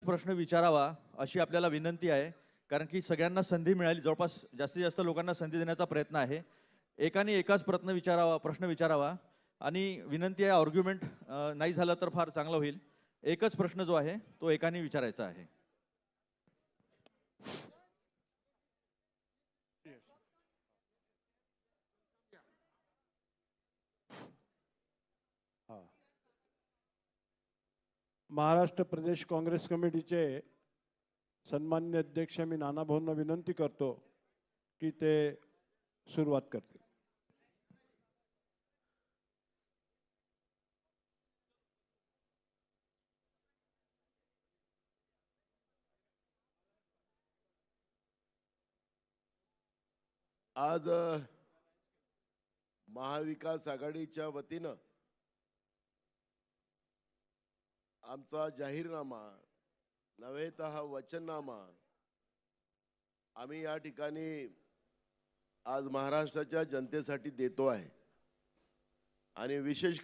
प्रश्न विचारावा अशी आपल्याला विनंती आहे, कारण की सगळ्यांना संधी मिळाली, जवळपास जास्तीत जास्त लोकांना संधी देण्याचा प्रयत्न आहे. एकाने एकाच प्रश्न विचारावा आणि विनंती आहे, आर्ग्युमेंट नाही झालं तर फार चांगलं होईल. एकच प्रश्न जो आहे तो एकाने विचारायचा आहे. महाराष्ट्र प्रदेश काँग्रेस कमिटीचे सन्मान्य अध्यक्ष मी नाना भाऊंना विनंती करतो की ते सुरुवात करतील. आज महाविकास आघाडीच्या वतीनं आमचा जाहीरनामा नव्हे तर हा वचननामा आम्ही या ठिकाणी आज महाराष्ट्राच्या जनतेसाठी देतो आहे. आणि विशेष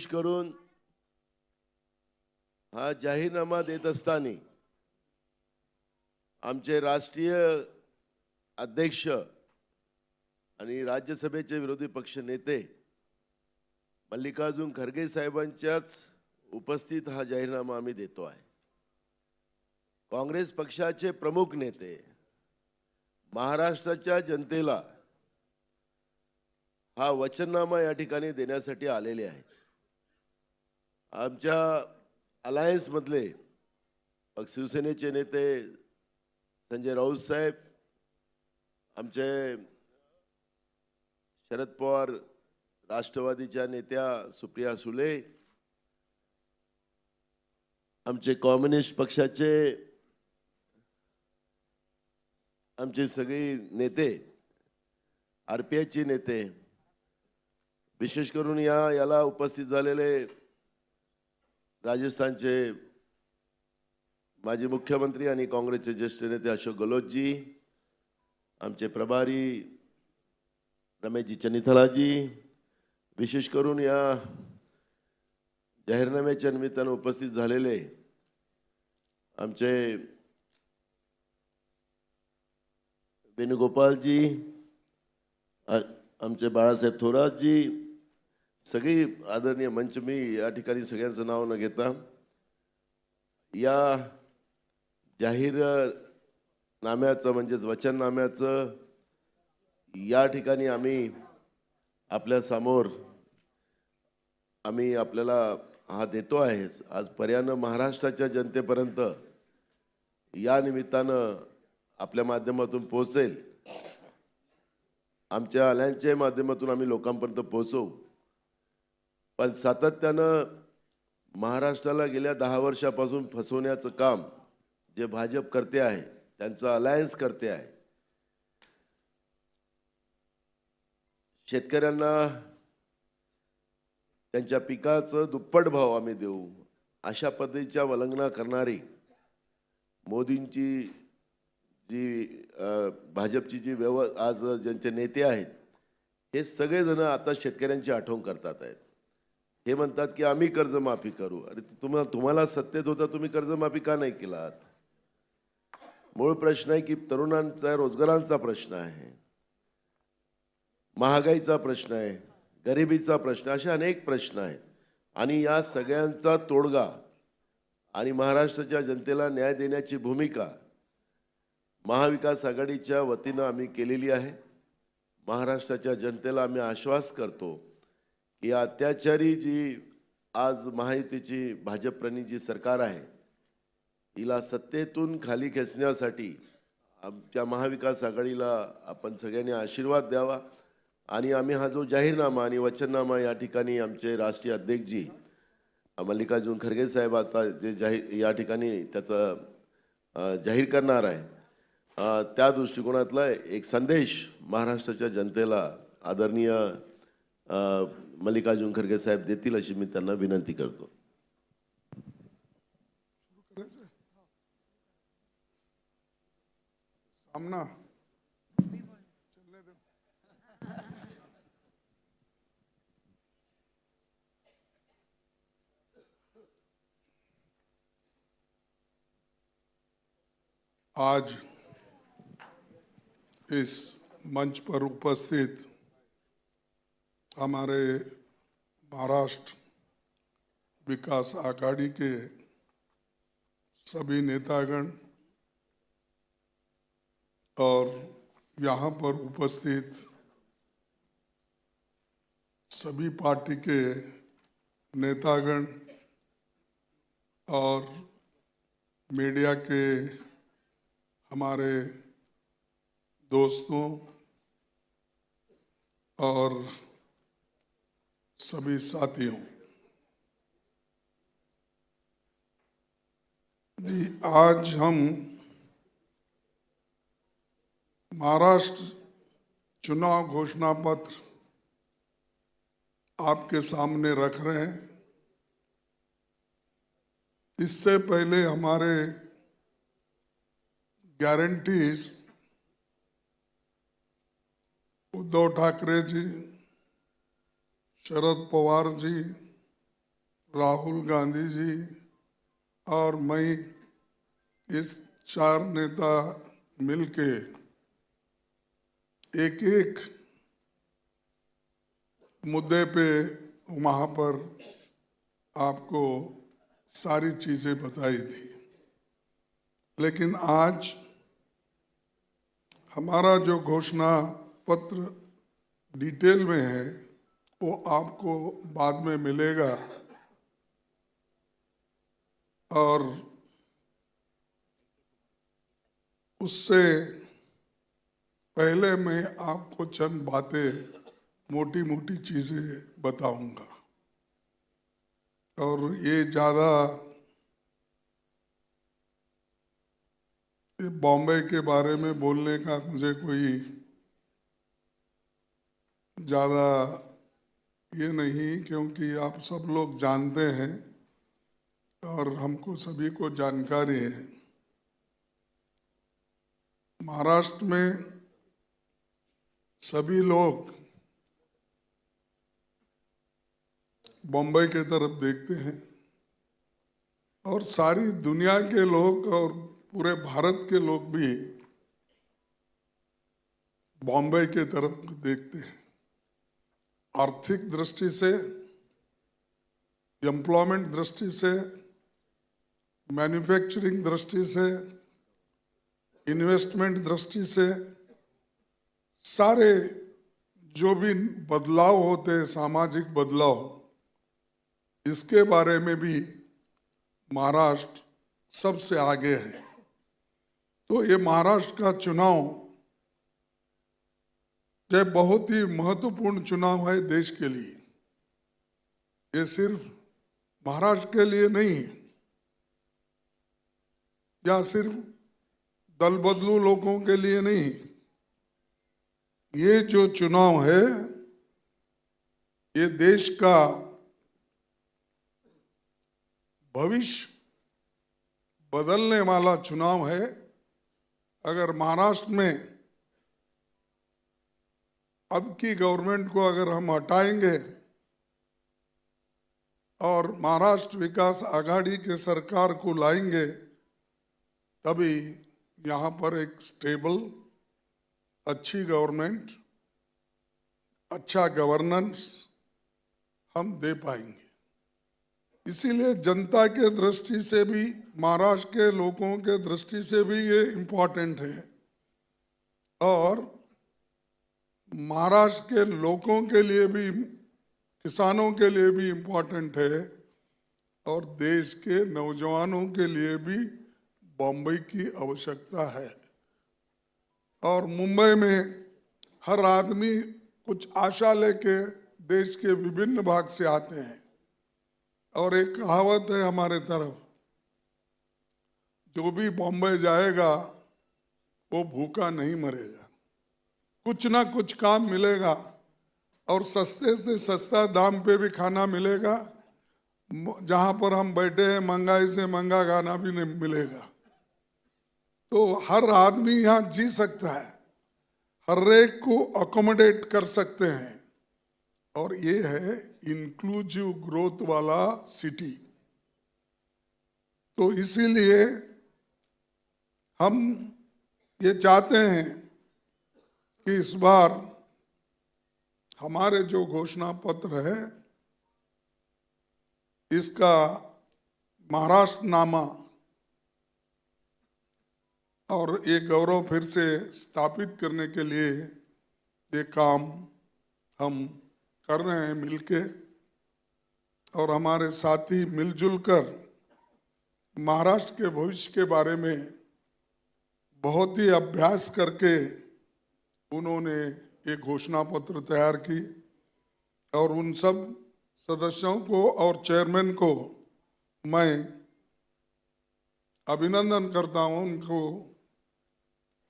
करून हा जाहीरनामा देत असताना आमचे राष्ट्रीय अध्यक्ष आणि राज्यसभेचे विरोधी पक्ष नेते मल्लिकार्जुन खरगे साहेबांच्याच उपस्थित हा जाहीरनामा आम्ही देतो आहे. काँग्रेस पक्षाचे प्रमुख नेते महाराष्ट्राच्या जनतेला हा वचननामा या ठिकाणी देण्यासाठी आलेले आहेत. आमच्या अलायन्स मधले शिवसेनेचे नेते संजय राऊत साहेब, आमचे शरद पवार राष्ट्रवादीच्या नेत्या सुप्रिया सुळे, आमचे कम्युनिस्ट पक्षाचे आमचे सगळे नेते, आरपीआयचे नेते, विशेष करून याला उपस्थित झालेले राजस्थानचे माजी मुख्यमंत्री आणि काँग्रेसचे ज्येष्ठ नेते अशोक गहलोतजी, आमचे प्रभारी रमेशजी चन्नीथलाजी, विशेष करून या जाहीरनाम्याच्या निमित्तानं उपस्थित झालेले आमचे वेणुगोपालजी, आमचे बाळासाहेब थोरातजी, सगळी आदरणीय मंच, मी या ठिकाणी सगळ्यांचं नाव न घेता या जाहीरनाम्याचं म्हणजेच वचननाम्याचं या ठिकाणी आम्ही आपल्या समोर आपल्याला हा देतो आहे. आज पर्यायानं महाराष्ट्राच्या जनतेपर्यंत या निमित्तानं आपल्या माध्यमातून पोहोचेल. आमच्या अलायन्सच्या माध्यमातून आम्ही लोकांपर्यंत पोहोचवू. पण सातत्यानं महाराष्ट्राला गेल्या 10 वर्षापासून फसवण्याचं काम जे भाजप करते आहे, त्यांचं अलायन्स करते आहे. शेतकऱ्यांना त्यांच्या पिकाचं दुप्पट भाव आम्ही देऊ अशा पद्धतीच्या वल्गना करणारी मोदींची जी भाजपची जी आज ज्यांचे नेते आहेत, हे सगळेजण आता शेतकऱ्यांची आठवण करतात आहेत. हे म्हणतात की आम्ही कर्जमाफी करू. अरे तुम्हाला सत्तेत होता, तुम्ही कर्जमाफी का नाही केलात? मूळ प्रश्न आहे की तरुणांचा रोजगारांचा प्रश्न आहे, महागाईचा प्रश्न आहे, गरिबीचा प्रश्न, असे अनेक प्रश्न आहेत. आणि या सगळ्यांचा तोडगा आणि महाराष्ट्राच्या जनतेला न्याय देण्याची भूमिका महाविकास आघाडीच्या वतीनं आम्ही केलेली आहे. महाराष्ट्राच्या जनतेला आम्ही आश्वास करतो की अत्याचारी जी आज महायुतीची भाजपप्रणीत जी सरकार आहे, हिला सत्तेतून खाली खेचण्यासाठी आमच्या महाविकास आघाडीला आपण सगळ्यांनी आशीर्वाद द्यावा. आणि आम्ही हा जो जाहीरनामा आणि वचननामा या ठिकाणी आमचे राष्ट्रीय अध्यक्षजी मल्लिकार्जुन खरगे साहेब आता जे या ठिकाणी त्याचं जाहीर करणार आहे, त्या दृष्टिकोनातला एक संदेश महाराष्ट्राच्या जनतेला आदरणीय मल्लिकार्जुन खरगे साहेब देतील अशी मी त्यांना विनंती करतो. सामना आज इस मंच पर उपस्थित हमारे महाराष्ट्र विकास आघाड़ी के सभी नेतागण और यहाँ पर उपस्थित सभी पार्टी के नेतागण और मीडिया के हमारे दोस्तों और सभी साथियों, आज हम महाराष्ट्र चुनाव घोषणा पत्र आपके सामने रख रहे हैं। इससे पहले हमारे गारंटीज उद्धव ठाकरे जी, शरद पवार जी, राहुल गांधी जी और मैं, इस 4 नेता मिलके एक एक मुद्दे पे वहाँ पर आपको सारी चीजें बताई थी। लेकिन आज हमारा जो घोषणा पत्र डिटेल में है वो आपको बाद में मिलेगा, और उससे पहले मैं आपको चंद बातें, मोटी मोटी चीजें बताऊंगा। और ये ज़्यादा बॉम्बे के बारे में बोलने का मुझे कोई ज़्यादा ये नहीं, क्योंकि आप सब लोग जानते हैं और हमको सभी को जानकारी है। महाराष्ट्र में सभी लोग बम्बई के तरफ देखते हैं और सारी दुनिया के लोग और पूरे भारत के लोग भी बॉम्बे के तरफ देखते हैं। आर्थिक दृष्टि से, एम्प्लॉयमेंट दृष्टि से, मैन्युफैक्चरिंग दृष्टि से, इन्वेस्टमेंट दृष्टि से, सारे जो भी बदलाव होते हैं, सामाजिक बदलाव, इसके बारे में भी महाराष्ट्र सबसे आगे है। तो ये महाराष्ट्र का चुनाव ये बहुत ही महत्वपूर्ण चुनाव है देश के लिए। ये सिर्फ महाराष्ट्र के लिए नहीं, या सिर्फ दल बदलू लोगों के लिए नहीं। ये जो चुनाव है ये देश का भविष्य बदलने वाला चुनाव है। अगर महाराष्ट्र में अब की गवर्नमेंट को अगर हम हटाएंगे और महाराष्ट्र विकास आघाड़ी के सरकार को लाएंगे, तभी यहाँ पर एक स्टेबल, अच्छी गवर्नमेंट, अच्छा गवर्नेंस हम दे पाएंगे। इसीलिए जनता के दृष्टि से भी, महाराष्ट्र के लोगों के दृष्टि से भी ये इम्पोर्टेंट है, और महाराष्ट्र के लोगों के लिए भी, किसानों के लिए भी इम्पोर्टेंट है, और देश के नौजवानों के लिए भी बॉम्बे की आवश्यकता है। और मुंबई में हर आदमी कुछ आशा लेके देश के विभिन्न भाग से आते हैं, और एक कहावत है हमारे तरफ, जो भी बॉम्बे जाएगा वो भूखा नहीं मरेगा। कुछ ना कुछ काम मिलेगा, और सस्ते से सस्ता दाम पे भी खाना मिलेगा। जहाँ पर हम बैठे हैं महंगाई से महंगा खाना भी नहीं मिलेगा। तो हर आदमी यहाँ जी सकता है, हर एक को अकोमोडेट कर सकते हैं, और ये है इंक्लूसिव ग्रोथ वाला सिटी। तो इसीलिए हम ये चाहते हैं कि इस बार हमारे जो घोषणा पत्र है इसका महाराष्ट्र नामा और ये गौरव फिर से स्थापित करने के लिए ये काम हम कर रहे हैं मिलके, और हमारे साथी मिलजुल कर महाराष्ट्र के भविष्य के बारे में बहुत ही अभ्यास करके उन्होंने एक घोषणा पत्र तैयार की, और उन सब सदस्यों को और चेयरमैन को मैं अभिनंदन करता हूं। उनको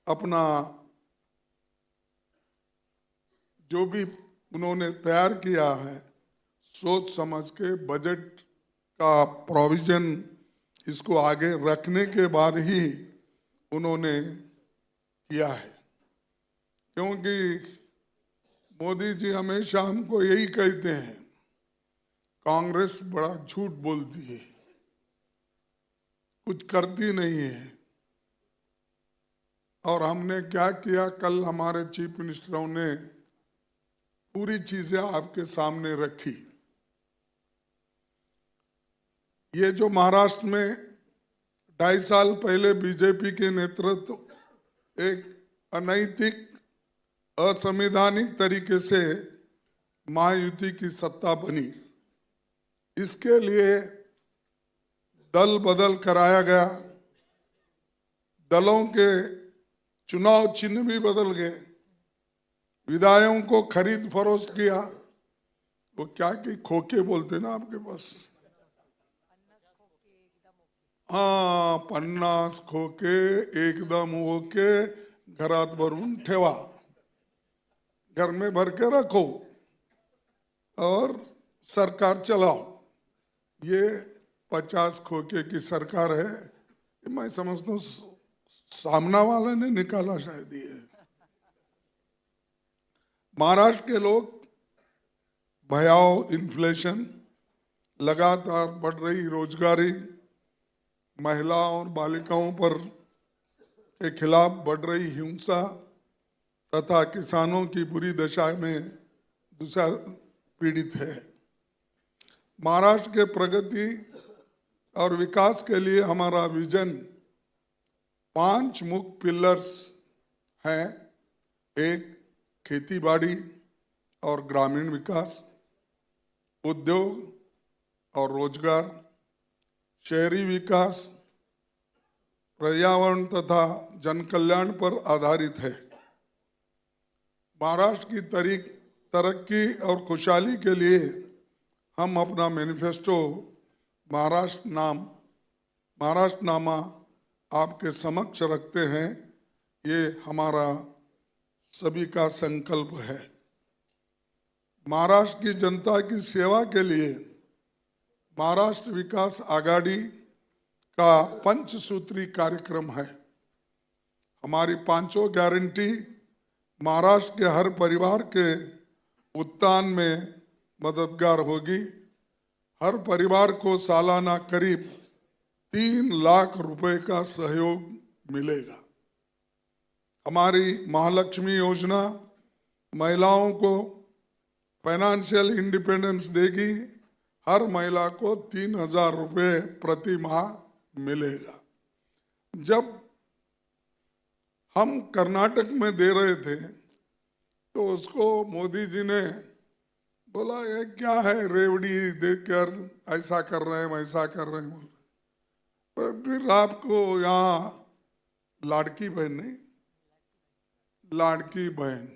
अपना जो भी उन्होंने तैयार किया है सोच समझ के बजट का प्रोविजन इसको आगे रखने के बाद ही उन्होंने किया है, क्योंकि मोदी जी हमेशा हमको यही कहते हैं कांग्रेस बड़ा झूठ बोलती है, कुछ करती नहीं है। और हमने क्या किया, कल हमारे चीफ मिनिस्टरों ने पूरी चीजें आपके सामने रखी। ये जो महाराष्ट्र में 2.5 साल पहले बीजेपी के नेतृत्व एक अनैतिक असंवैधानिक तरीके से महायुति की सत्ता बनी, इसके लिए दल बदल कराया गया, दलों के चुनाव चिन्ह भी बदल गए, विधायकों को खरीद फरोख्त किया। वो क्या कि खोखे बोलते ना आपके पास, हाँ 50 खोके एकदम ओके घरात भरून ठेवा, घर में भर के रखो और सरकार चलाओ। ये 50 खोखे की सरकार है, मैं समझता हूँ सामना वाले ने निकाला शायद ये। महाराष्ट्र के लोग भयावह इन्फ्लेशन, लगातार बढ़ रही रोजगारी, महिलाओं और बालिकाओं पर के खिलाफ बढ़ रही हिंसा तथा किसानों की बुरी दशा में दूसरा पीड़ित है। महाराष्ट्र के प्रगति और विकास के लिए हमारा विजन 5 मुख्य पिलर्स हैं। एक, खेती बाड़ी और ग्रामीण विकास, उद्योग और रोजगार, शहरी विकास, पर्यावरण तथा जन कल्याण पर आधारित है। महाराष्ट्र की तरक्की और खुशहाली के लिए हम अपना मैनिफेस्टो महाराष्ट्र नामा आपके समक्ष रखते हैं। ये हमारा सभी का संकल्प है। महाराष्ट्र की जनता की सेवा के लिए महाराष्ट्र विकास आघाड़ी का पंचसूत्री कार्यक्रम है। हमारी 5 गारंटी महाराष्ट्र के हर परिवार के उत्थान में मददगार होगी। हर परिवार को सालाना करीब 3 लाख रुपए का सहयोग मिलेगा। हमारी महालक्ष्मी योजना महिलाओं को फाइनेंशियल इंडिपेंडेंस देगी। हर महिला को 3,000 रुपए प्रति माह मिलेगा। जब हम कर्नाटक में दे रहे थे तो उसको मोदी जी ने बोला ये क्या है, रेवड़ी देकर ऐसा कर रहे हैं वैसा कर रहे हैं। पर फिर आपको यहाँ लाड़की बहन नहीं, लाड़की बहन,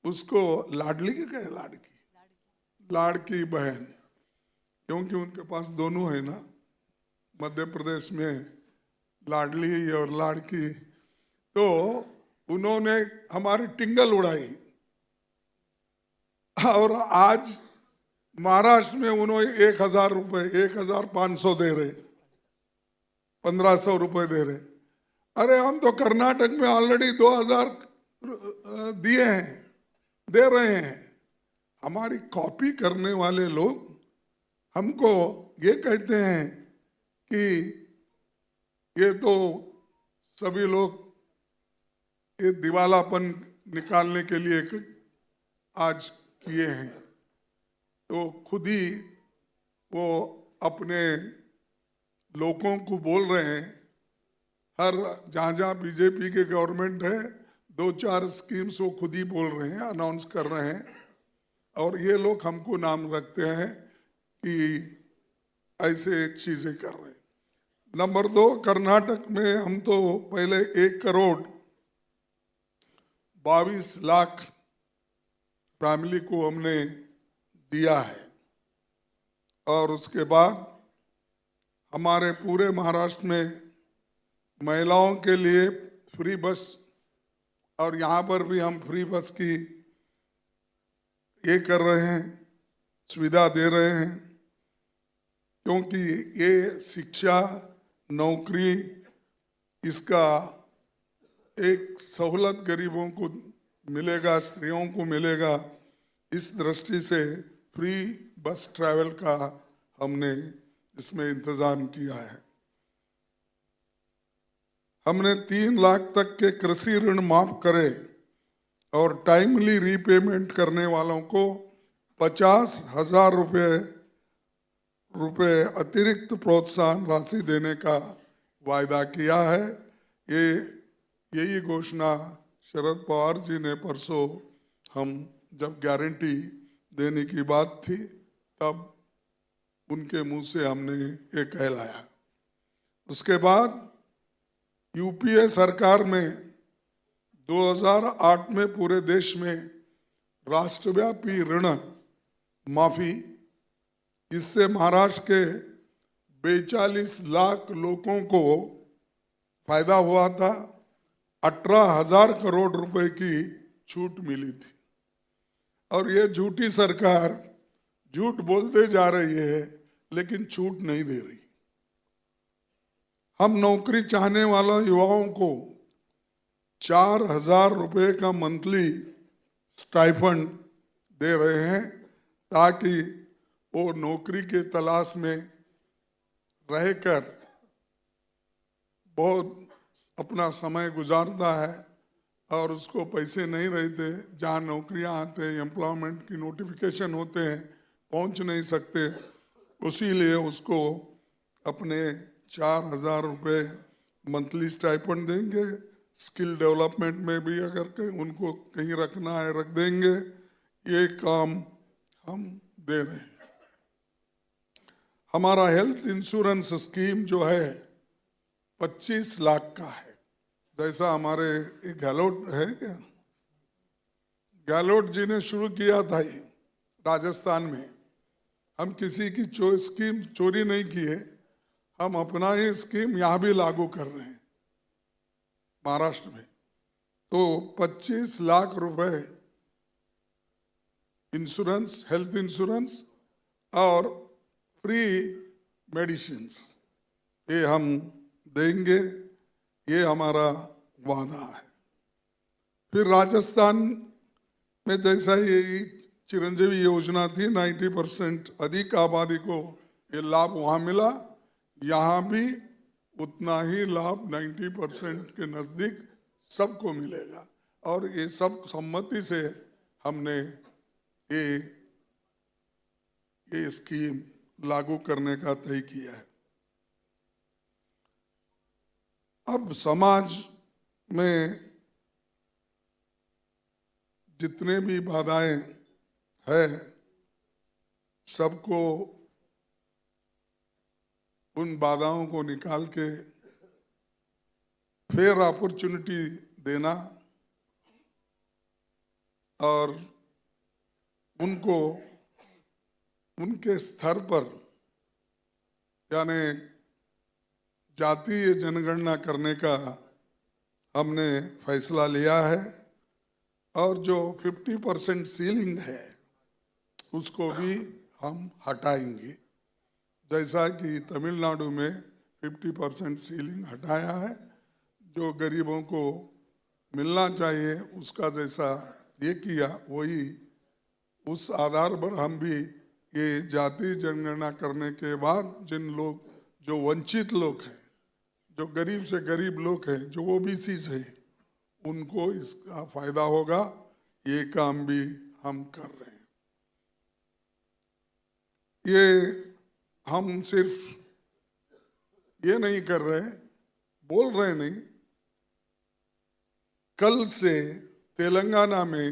उसको लाडली के कहे, लाड़की बहन, क्योंकि उनके पास दोनों है ना, मध्य प्रदेश में लाडली और लाड़की। तो उन्होंने हमारी टिंगल उड़ाई और आज महाराष्ट्र में उन्होंने 1,000 रुपए, 1,500 दे रहे, 1,500 रुपए दे रहे। अरे हम तो कर्नाटक में ऑलरेडी 2,000 दिए हैं, दे रहे हैं। हमारी कॉपी करने वाले लोग हमको ये कहते हैं कि ये तो सभी लोग ये दिवालापन निकालने के लिए आज किए हैं, तो खुद ही वो अपने लोगों को बोल रहे हैं, हर जहाँ जहाँ बीजेपी के गवर्नमेंट है 2-4 स्कीम्स वो खुद ही बोल रहे हैं, अनाउंस कर रहे हैं, और ये लोग हमको नाम रखते हैं कि ऐसे चीजें कर रहे हैं। नंबर 2, कर्नाटक में हम तो पहले 1,22,00,000 फैमिली को हमने दिया है, और उसके बाद हमारे पूरे महाराष्ट्र में महिलाओं के लिए फ्री बस, और यहाँ पर भी हम फ्री बस की ये कर रहे हैं, सुविधा दे रहे हैं, क्योंकि ये शिक्षा, नौकरी, इसका एक सहूलत गरीबों को मिलेगा, स्त्रियों को मिलेगा। इस दृष्टि से फ्री बस ट्रैवल का हमने इसमें इंतजाम किया है। हमने 3 लाख तक के कृषि ऋण माफ करे और टाइमली रीपेमेंट करने वालों को 50,000 रुपए अतिरिक्त प्रोत्साहन राशि देने का वायदा किया है। यही घोषणा शरद पवार जी ने परसों, हम जब गारंटी देने की बात थी तब उनके मुंह से हमने ये कहलाया। उसके बाद यूपीए सरकार में 2008 में पूरे देश में राष्ट्रव्यापी ऋण माफी, इससे महाराष्ट्र के 42 लाख लोगों को फायदा हुआ था। 18,000 करोड़ रुपए की छूट मिली थी, और ये झूठी सरकार झूठ बोलते जा रही है लेकिन छूट नहीं दे रही। हम नौकरी चाहने वाला युवाओं को 4,000 रुपए का मंथली स्टाइफंड दे रहे हैं, ताकि वो नौकरी के तलाश में रहकर बहुत अपना समय गुजारता है और उसको पैसे नहीं रहते, जहाँ नौकरियां आते हैं, एम्प्लॉयमेंट की नोटिफिकेशन होते हैं, पहुंच नहीं सकते, उसीलिए उसको अपने 4,000 रुपये मंथली स्टाइपेंड देंगे। स्किल डेवलपमेंट में भी अगर कहीं उनको कहीं रखना है रख देंगे। ये काम हम दे रहे हैं। हमारा हेल्थ इंश्योरेंस स्कीम जो है 25 लाख का है। जैसा हमारे गहलोत है क्या, गहलोत जी ने शुरू किया था ये राजस्थान में। हम किसी की स्कीम चोरी नहीं किए, हम अपना ही स्कीम यहाँ भी लागू कर रहे हैं महाराष्ट्र में। तो 25 लाख रुपए इंश्योरेंस, हेल्थ इंश्योरेंस और फ्री मेडिसिन, ये हम देंगे, ये हमारा वादा है। फिर राजस्थान में जैसा ये चिरंजीवी योजना थी, 90% अधिक आबादी को ये लाभ वहाँ मिला, यहाँ भी उतना ही लाभ 90% के नज़दीक सबको मिलेगा। और ये सब सम्मति से हमने ये स्कीम लागू करने का तय किया है। अब समाज में जितने भी बाधाएं है, सबको उन बाधाओं को निकाल के फेयर अपॉर्चुनिटी देना और उनको उनके स्तर पर, यानी जातीय जनगणना करने का हमने फैसला लिया है। और जो 50% सीलिंग है उसको भी हम हटाएंगे, जैसा कि तमिलनाडु में 50% सीलिंग हटाया है। जो गरीबों को मिलना चाहिए उसका जैसा ये किया, वही उस आधार पर हम भी ये जाति जनगणना करने के बाद जिन लोग, जो वंचित लोग हैं, जो गरीब से गरीब लोग हैं, जो ओबीसी है, उनको इसका फायदा होगा। ये काम भी हम कर रहे हैं। ये हम सिर्फ ये नहीं कर रहे, बोल रहे नहीं, कल से तेलंगाना में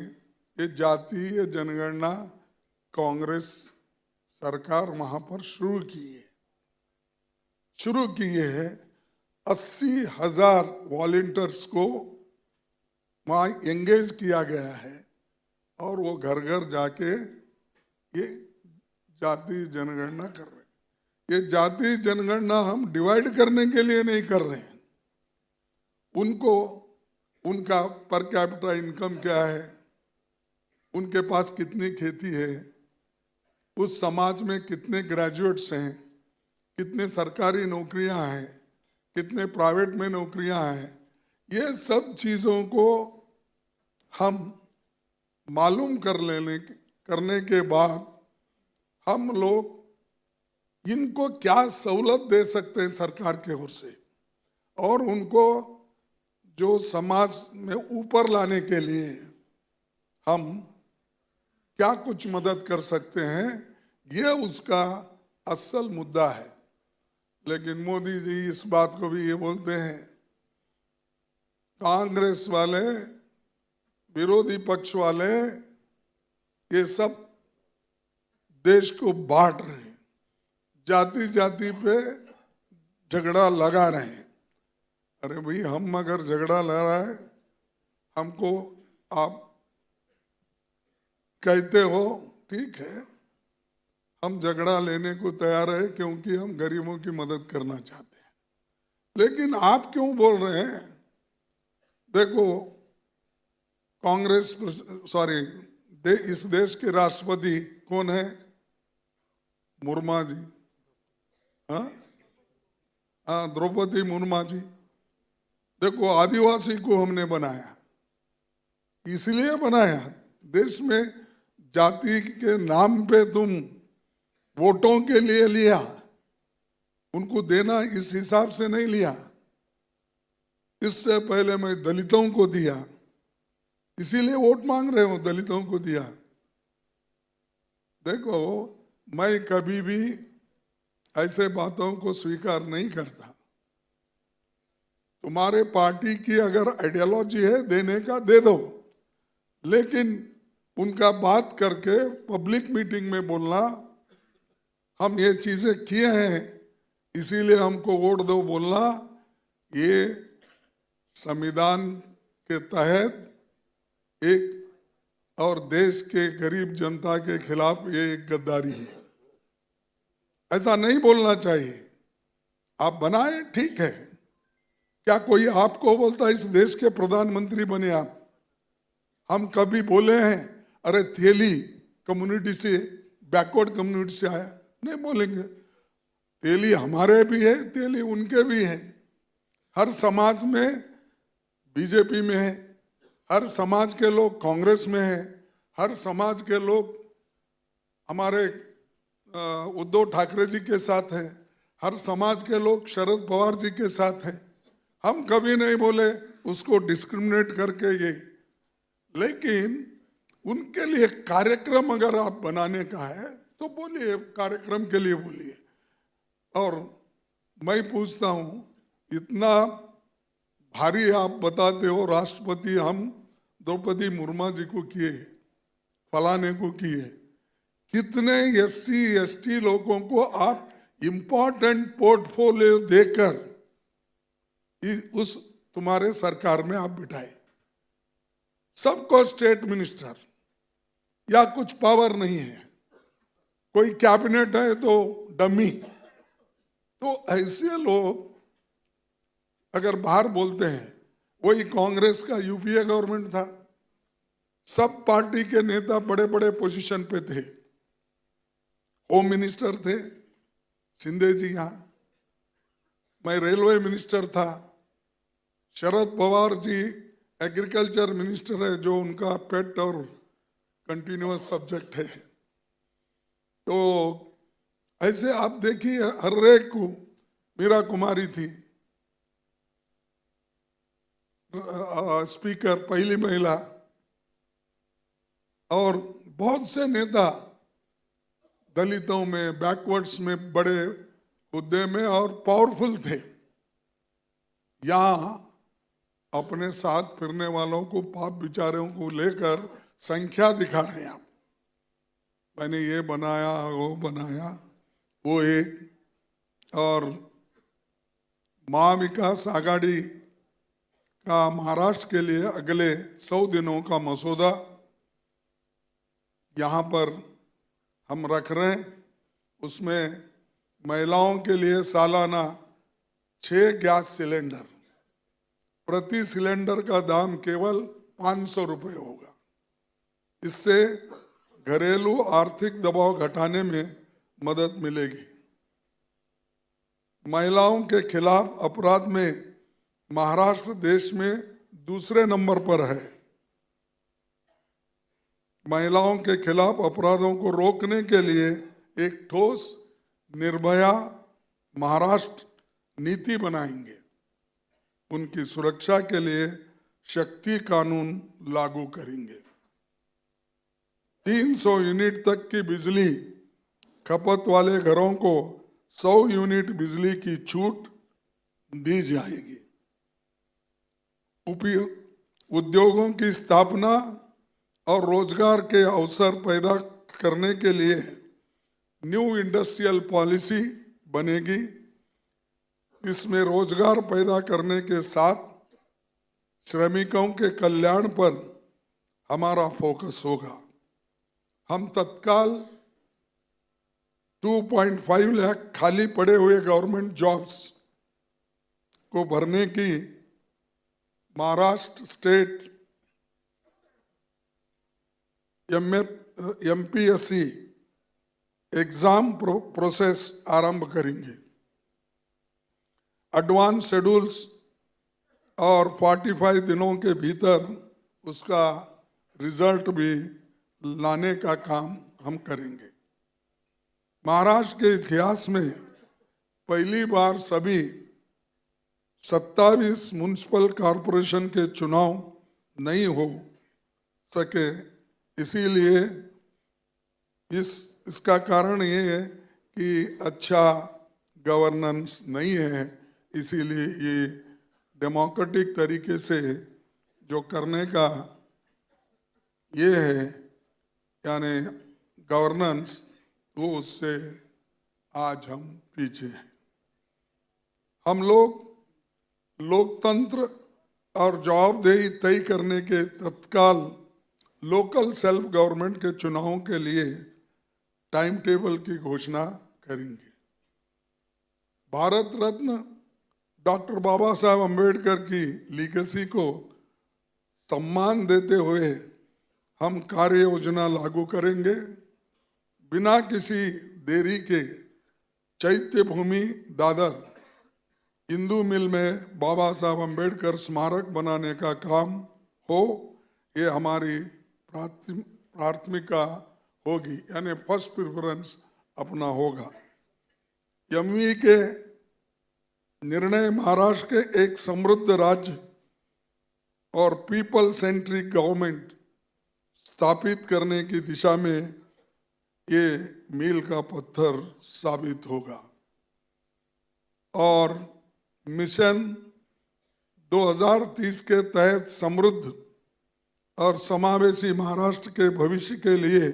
ये जातीय जनगणना कांग्रेस सरकार वहां पर शुरू किए है। 80,000 वॉलंटियर्स को वहां एंगेज किया गया है और वो घर घर जाके ये जातीय जनगणना कर रहे हैं। ये जातीय जनगणना हम डिवाइड करने के लिए नहीं कर रहे हैं। उनको उनका पर कैपिटा इनकम क्या है, उनके पास कितनी खेती है, उस समाज में कितने ग्रेजुएट्स हैं, कितने सरकारी नौकरियां हैं, कितने प्राइवेट में नौकरियां हैं, ये सब चीज़ों को हम मालूम करने के बाद हम लोग इनको क्या सहूलत दे सकते हैं सरकार के ओर से, और उनको जो समाज में ऊपर लाने के लिए हम क्या कुछ मदद कर सकते हैं, ये उसका असल मुद्दा है। लेकिन मोदी जी इस बात को भी ये बोलते हैं, कांग्रेस वाले, विरोधी पक्ष वाले, ये सब देश को बांट रहे हैं, जाति जाति पे झगड़ा लगा रहे हैं। अरे भाई, हम अगर झगड़ा लगा है, हमको आप कहते हो ठीक है, हम झगड़ा लेने को तैयार है, क्योंकि हम गरीबों की मदद करना चाहते हैं। लेकिन आप क्यों बोल रहे हैं? देखो, कांग्रेस इस देश के राष्ट्रपति कौन है? मुर्मू जी। हाँ, द्रौपदी मुर्मू जी। देखो, आदिवासी को हमने बनाया, इसलिए बनाया, देश में जाति के नाम पे तुम वोटों के लिए लिया, उनको देना इस हिसाब से नहीं लिया। इससे पहले मैं दलितों को दिया, इसीलिए वोट मांग रहे हो, दलितों को दिया। देखो, मैं कभी भी ऐसे बातों को स्वीकार नहीं करता। तुम्हारे पार्टी की अगर आइडियोलॉजी है देने का, दे दो, लेकिन उनका बात करके पब्लिक मीटिंग में बोलना, हम ये चीजें किए हैं इसीलिए हमको वोट दो, बोलना, ये संविधान के तहत एक और देश के गरीब जनता के खिलाफ ये एक गद्दारी है। ऐसा नहीं बोलना चाहिए। आप बनाए, ठीक है, क्या कोई आपको बोलता इस देश के प्रधानमंत्री बने आप? हम कभी बोले हैं अरे तेली कम्युनिटी से, बैकवर्ड कम्युनिटी से आया? नहीं बोलेंगे। तेली हमारे भी है, तेली उनके भी है। हर समाज में बीजेपी में है, हर समाज के लोग कांग्रेस में है, हर समाज के लोग हमारे उद्धव ठाकरे जी के साथ है, हर समाज के लोग शरद पवार जी के साथ है। हम कभी नहीं बोले उसको डिस्क्रिमिनेट करके ये, लेकिन उनके लिए कार्यक्रम अगर आप बनाने का है तो बोलिए, कार्यक्रम के लिए बोलिए। और मैं पूछता हूं, इतना भारी आप बताते हो राष्ट्रपति हम द्रौपदी मुर्मू जी को किए, फलाने को किए, कितने SC ST लोगों को आप इंपॉर्टेंट पोर्टफोलियो देकर उस तुम्हारे सरकार में आप बिठाए, सबको स्टेट मिनिस्टर, या कुछ पावर नहीं है, कोई कैबिनेट है तो डमी। तो ऐसे लोग अगर बाहर बोलते हैं, वही कांग्रेस का UPA गवर्नमेंट था, सब पार्टी के नेता बड़े बड़े पोजीशन पे थे। होम मिनिस्टर थे शिंदे जी, यहाँ मैं रेलवे मिनिस्टर था, शरद पवार जी एग्रीकल्चर मिनिस्टर है, जो उनका पेट और कंटिन्यूअस सब्जेक्ट है। तो ऐसे आप देखिए, हर एक को, मीरा कुमारी थी, स्पीकर पहली महिला, और बहुत से नेता दलितों में, बैकवर्ड्स में बड़े हुद्दे में और पावरफुल थे। यहाँ अपने साथ फिरने वालों को, पाप बिचारों को लेकर संख्या दिखा रहे हैं आप। मैंने ये बनाया, वो बनाया, वो एक। और महाविकास आघाड़ी का महाराष्ट्र के लिए अगले 100 दिनों का मसौदा यहाँ पर हम रख रहे हैं। उसमें महिलाओं के लिए सालाना 6 गैस सिलेंडर, प्रति सिलेंडर का दाम केवल 500 रुपये होगा। इससे घरेलू आर्थिक दबाव घटाने में मदद मिलेगी। महिलाओं के खिलाफ अपराध में महाराष्ट्र देश में दूसरे नंबर पर है। महिलाओं के खिलाफ अपराधों को रोकने के लिए एक ठोस निर्भया महाराष्ट्र नीति बनाएंगे। उनकी सुरक्षा के लिए शक्ति कानून लागू करेंगे। 300 यूनिट तक की बिजली खपत वाले घरों को 100 यूनिट बिजली की छूट दी जाएगी। उद्योगों की स्थापना और रोजगार के अवसर पैदा करने के लिए न्यू इंडस्ट्रियल पॉलिसी बनेगी। इसमें रोजगार पैदा करने के साथ श्रमिकों के कल्याण पर हमारा फोकस होगा। हम तत्काल 2.5 लाख खाली पड़े हुए गवर्नमेंट जॉब्स को भरने की Maharashtra state MPSC exam process आरंभ करेंगे। एडवांस शेड्यूल्स और 45 दिनों के भीतर उसका रिजल्ट भी लाने का काम हम करेंगे। महाराष्ट्र के इतिहास में पहली बार सभी 27 म्युनिसिपल कॉरपोरेशन के चुनाव नहीं हो सके। इसीलिए इसका कारण ये है कि अच्छा गवर्नेंस नहीं है। इसीलिए ये डेमोक्रेटिक तरीके से जो करने का ये है, यानी गवर्नेंस, वो उससे आज हम पीछे हैं। हम लोग लोकतंत्र और जवाबदेही तय करने के तत्काल लोकल सेल्फ गवर्नमेंट के चुनावों के लिए टाइम टेबल की घोषणा करेंगे। भारत रत्न डॉक्टर बाबा साहब अम्बेडकर की लीगेसी को सम्मान देते हुए हम कार्य योजना लागू करेंगे। बिना किसी देरी के चैत्य भूमि दादर हिंदू मिल में बाबा साहब अम्बेडकर स्मारक बनाने का काम हो, ये हमारी प्राथमिकता होगी, यानी फर्स्ट प्रेफरेंस अपना होगा। एमवी के निर्णय महाराष्ट्र के एक समृद्ध राज्य और पीपल सेंट्रिक गवर्नमेंट स्थापित करने की दिशा में ये मील का पत्थर साबित होगा। और मिशन 2030 के तहत समृद्ध और समावेशी महाराष्ट्र के भविष्य के लिए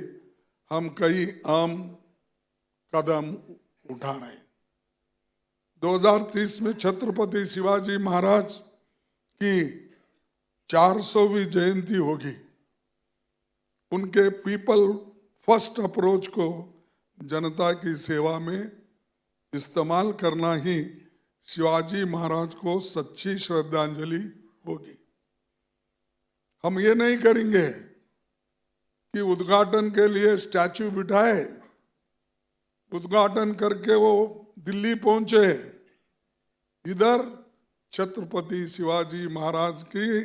हम कई अहम कदम उठा रहे हैं। 2030 में छत्रपति शिवाजी महाराज की 400वीं जयंती होगी। उनके पीपल फर्स्ट अप्रोच को जनता की सेवा में इस्तेमाल करना ही शिवाजी महाराज को सच्ची श्रद्धांजलि होगी। हम ये नहीं करेंगे कि उद्घाटन के लिए स्टैचू बिठाए, उद्घाटन करके वो दिल्ली पहुंचे, इधर छत्रपति शिवाजी महाराज की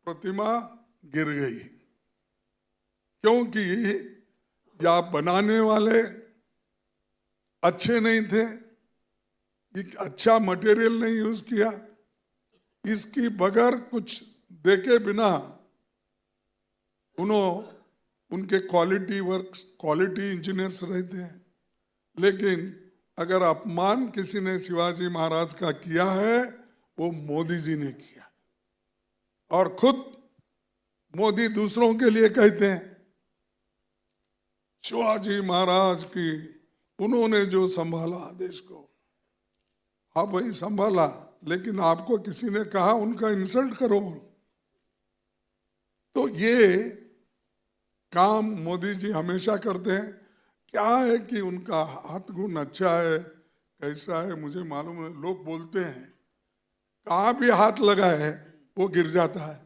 प्रतिमा गिर गई, क्योंकि या बनाने वाले अच्छे नहीं थे, एक अच्छा मटेरियल नहीं यूज किया, इसकी बगैर कुछ देखे बिना उनके क्वालिटी वर्क क्वालिटी इंजीनियर्स रहते हैं, लेकिन अगर अपमान किसी ने शिवाजी महाराज का किया है वो मोदी जी ने किया, और खुद मोदी दूसरों के लिए कहते हैं शिवाजी महाराज की उन्होंने जो संभाला देश को। हाँ भाई संभाला, लेकिन आपको किसी ने कहा उनका इंसल्ट करो, तो ये काम मोदी जी हमेशा करते हैं। क्या है कि उनका हाथ गुण अच्छा है कैसा है मुझे मालूम है, लोग बोलते हैं कहाँ भी हाथ लगा है वो गिर जाता है।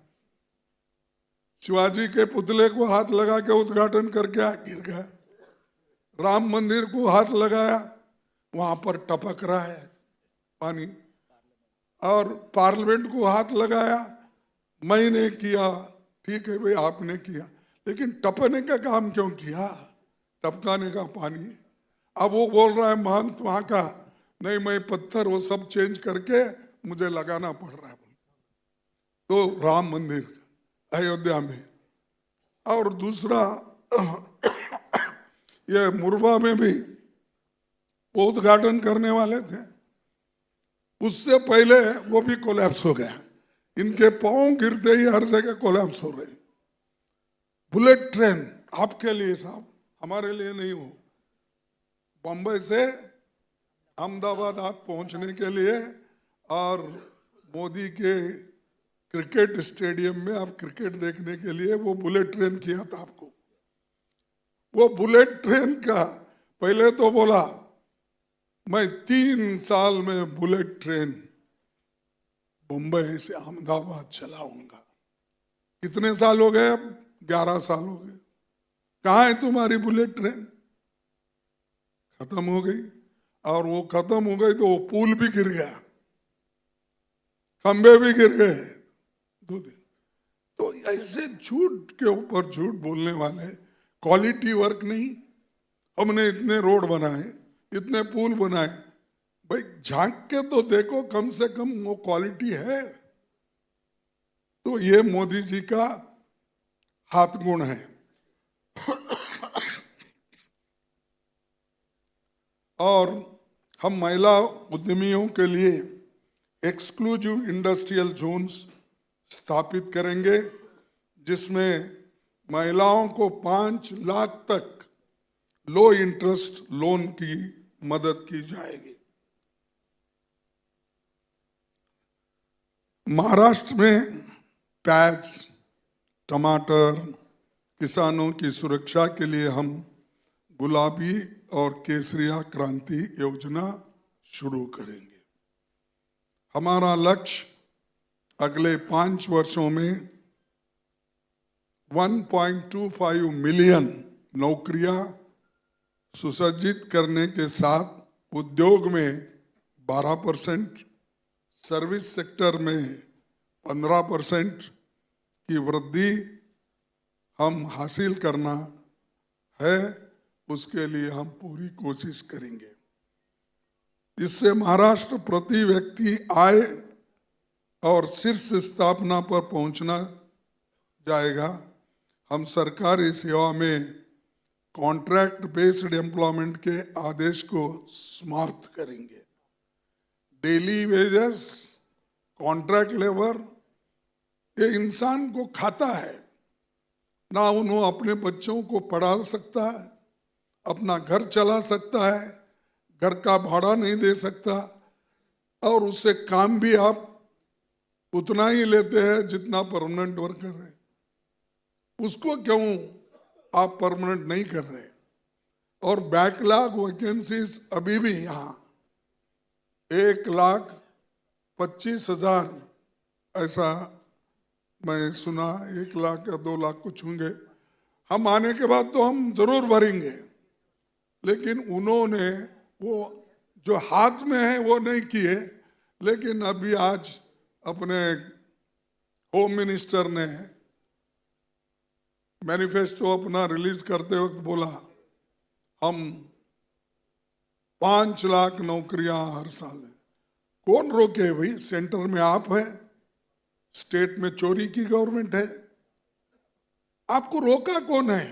शिवाजी के पुतले को हाथ लगा के उद्घाटन करके गिर गया, राम मंदिर को हाथ लगाया वहां पर टपक रहा है पानी, और पार्लियामेंट को हाथ लगाया मैंने किया, ठीक है भाई आपने किया, लेकिन टपकने का काम क्यों किया, टपकाने का पानी। अब वो बोल रहा है महंत वहां का, नहीं मैं पत्थर वो सब चेंज करके मुझे लगाना पड़ रहा है। तो राम मंदिर अयोध्या में, और दूसरा ये मुरबा में भी वो उद्घाटन करने वाले थे, उससे पहले वो भी कोलैप्स हो गया। इनके पांव गिरते ही हर जगह कोलैप्स हो रहे। बुलेट ट्रेन आपके लिए साहब, हमारे लिए नहीं हो, बंबई से अहमदाबाद आप पहुंचने के लिए, और मोदी के क्रिकेट स्टेडियम में आप क्रिकेट देखने के लिए वो बुलेट ट्रेन किया था आपको। वो बुलेट ट्रेन का पहले तो बोला मैं 3 साल में बुलेट ट्रेन मुंबई से अहमदाबाद चलाऊंगा। कितने साल हो गए? अब 11 साल हो गए। कहाँ है तुम्हारी बुलेट ट्रेन? खत्म हो गई। और वो खत्म हो गई तो वो पुल भी गिर गया, खंबे भी गिर गए 2 दिन। तो ऐसे झूठ के ऊपर झूठ बोलने वाले, क्वालिटी वर्क नहीं, हमने इतने रोड बनाए, इतने पुल बनाए, भाई झांक के तो देखो कम से कम वो क्वालिटी है। तो ये मोदी जी का हाथ गुण है। और हम महिला उद्यमियों के लिए एक्सक्लूसिव इंडस्ट्रियल जोन्स स्थापित करेंगे, जिसमें महिलाओं को 5 लाख तक लो इंटरेस्ट लोन की मदद की जाएगी। महाराष्ट्र में प्याज, टमाटर, किसानों की सुरक्षा के लिए हम गुलाबी और केसरिया क्रांति योजना शुरू करेंगे। हमारा लक्ष्य अगले 5 वर्षों में 1.25 मिलियन नौकरियां सुसज्जित करने के साथ उद्योग में 12%, सर्विस सेक्टर में 15% की वृद्धि हम हासिल करना है। उसके लिए हम पूरी कोशिश करेंगे। इससे महाराष्ट्र प्रति व्यक्ति आय और शीर्ष स्थापना पर पहुंचना जाएगा। हम सरकारी सेवा में कॉन्ट्रैक्ट बेस्ड एम्प्लॉयमेंट के आदेश को समाप्त करेंगे। डेली वेजेस, कॉन्ट्रैक्ट लेबर, ये इंसान को खाता है ना, उन्होंने अपने बच्चों को पढ़ा सकता है, अपना घर चला सकता है, घर का भाड़ा नहीं दे सकता, और उससे काम भी आप उतना ही लेते हैं जितना परमानेंट वर्कर है। उसको क्यों आप परमानेंट नहीं कर रहे? और बैकलॉग वैकेंसीज अभी भी यहाँ 1,25,000 ऐसा मैं सुना, 1 लाख या 2 लाख कुछ होंगे। हम आने के बाद तो हम जरूर भरेंगे, लेकिन उन्होंने वो जो हाथ में है वो नहीं किए। लेकिन अभी आज अपने होम मिनिस्टर ने मैनिफेस्टो अपना रिलीज करते वक्त बोला हम 5 लाख नौकरियां हर साल दें। कौन रोके भाई? सेंटर में आप है, स्टेट में चोरी की गवर्नमेंट है। आपको रोका कौन है?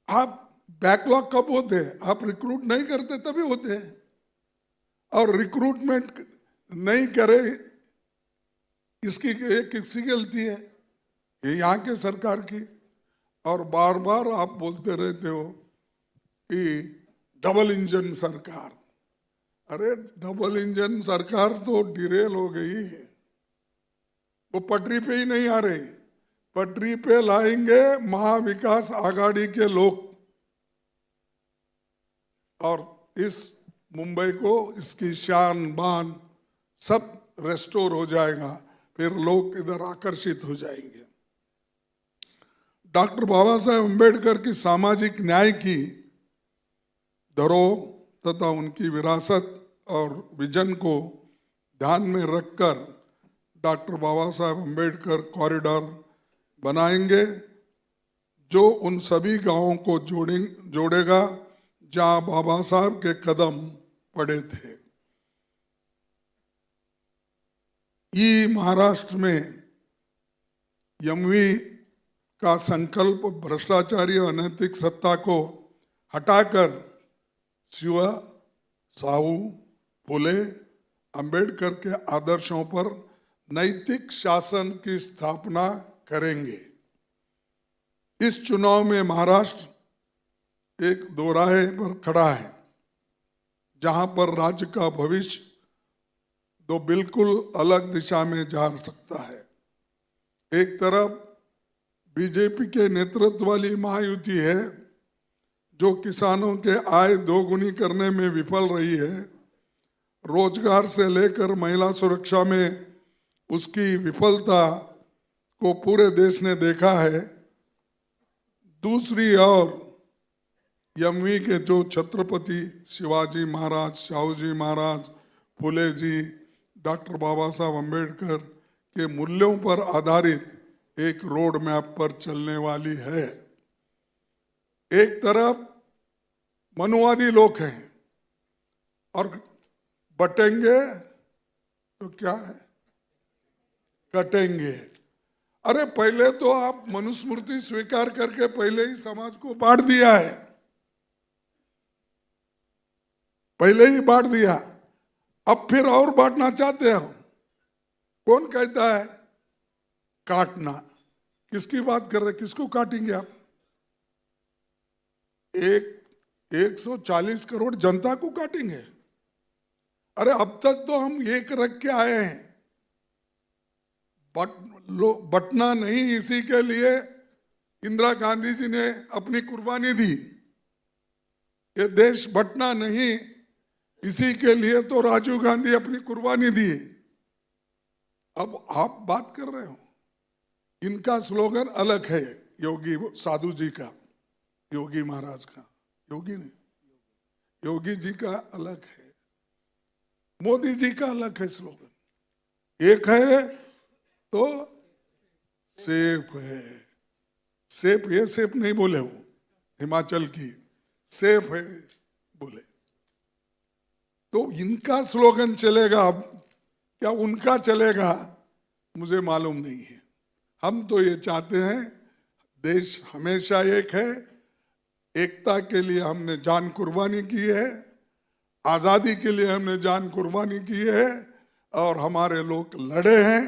आप बैकलॉग कब होते हैं? आप रिक्रूट नहीं करते तभी होते हैं, और रिक्रूटमेंट नहीं करे इसकी किसकी गलती है? ये यहाँ के सरकार की। और बार बार आप बोलते रहते हो कि डबल इंजन सरकार। अरे डबल इंजन सरकार तो डिरेल हो गई, वो पटरी पे ही नहीं आ रही। पटरी पे लाएंगे महाविकास आघाड़ी के लोग, और इस मुंबई को, इसकी शान बान सब रेस्टोर हो जाएगा, फिर लोग इधर आकर्षित हो जाएंगे। डॉक्टर बाबा साहेब अम्बेडकर की सामाजिक न्याय की धरोहर तथा उनकी विरासत और विजन को ध्यान में रखकर डॉक्टर बाबा साहेब अम्बेडकर कॉरिडोर बनाएंगे, जो उन सभी गांवों को जोड़ेगा जहां बाबा साहब के कदम पड़े थे। महाराष्ट्र में यमवी का संकल्प भ्रष्टाचारी और अनैतिक सत्ता को हटाकर शिव, साहू, फुले, अंबेडकर के आदर्शों पर नैतिक शासन की स्थापना करेंगे। इस चुनाव में महाराष्ट्र एक दोराहे पर खड़ा है, जहां पर राज्य का भविष्य दो बिल्कुल अलग दिशा में जा सकता है। एक तरफ बीजेपी के नेतृत्व वाली महायुति है, जो किसानों के आय दोगुनी करने में विफल रही है। रोजगार से लेकर महिला सुरक्षा में उसकी विफलता को पूरे देश ने देखा है। दूसरी ओर यमवी के जो छत्रपति शिवाजी महाराज, शाहूजी महाराज, फुले जी, डॉक्टर बाबा साहब अम्बेडकर के मूल्यों पर आधारित एक रोड मैप पर चलने वाली है। एक तरफ मनुवादी लोग हैं, और बटेंगे तो क्या है, कटेंगे। अरे पहले तो आप मनुस्मृति स्वीकार करके पहले ही समाज को बांट दिया है, पहले ही बांट दिया, अब फिर और बांटना चाहते हो। कौन कहता है काटना? किसकी बात कर रहे, किसको काटेंगे आप? 140 करोड़ जनता को काटेंगे? अरे अब तक तो हम एक रख के आए हैं, बटना नहीं, इसी के लिए इंदिरा गांधी जी ने अपनी कुर्बानी दी। ये देश बटना नहीं, इसी के लिए तो राजीव गांधी अपनी कुर्बानी दी। अब आप बात कर रहे हो, इनका स्लोगन अलग है, योगी साधु जी का, योगी महाराज का, योगी नहीं, योगी जी का अलग है, मोदी जी का अलग है स्लोगन। एक है तो सेफ है, सेफ, ये सेफ नहीं बोले वो, हिमाचल की सेफ है बोले। तो इनका स्लोगन चलेगा, अब क्या उनका चलेगा मुझे मालूम नहीं है। हम तो ये चाहते हैं, देश हमेशा एक है, एकता के लिए हमने जान कुर्बानी की है, आज़ादी के लिए हमने जान कुर्बानी की है, और हमारे लोग लड़े हैं,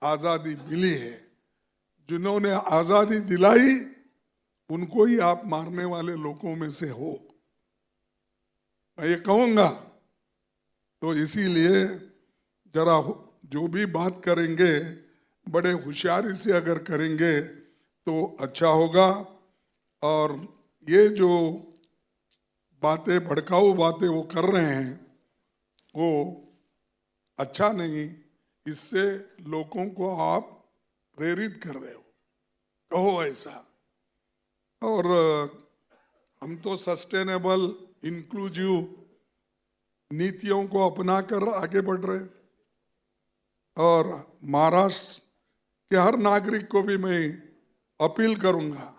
आज़ादी मिली है। जिन्होंने आज़ादी दिलाई उनको ही आप मारने वाले लोगों में से हो, मैं ये कहूँगा। तो इसीलिए जरा जो भी बात करेंगे बड़े होशियारी से अगर करेंगे तो अच्छा होगा। और ये जो बातें, भड़काऊ बातें वो कर रहे हैं, वो अच्छा नहीं। इससे लोगों को आप प्रेरित कर रहे हो, कहो ऐसा। और हम तो सस्टेनेबल इंक्लूसिव नीतियों को अपनाकर आगे बढ़ रहे। और महाराष्ट्र के हर नागरिक को भी मैं अपील करूंगा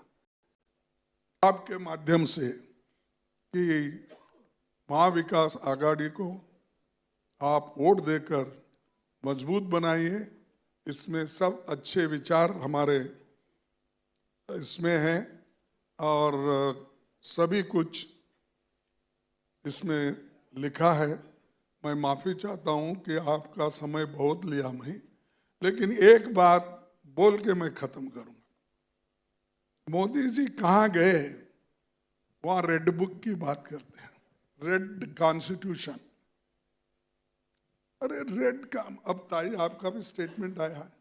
आपके माध्यम से कि महाविकास आघाड़ी को आप वोट देकर मजबूत बनाइए। इसमें सब अच्छे विचार हमारे इसमें हैं और सभी कुछ इसमें लिखा है। मैं माफ़ी चाहता हूं कि आपका समय बहुत लिया मैं, लेकिन एक बात बोल के मैं खत्म करूंगा। मोदी जी कहाँ गए, वहां रेड बुक की बात करते हैं, रेड कॉन्स्टिट्यूशन। अरे रेड का, अब ताई आपका भी स्टेटमेंट आया है,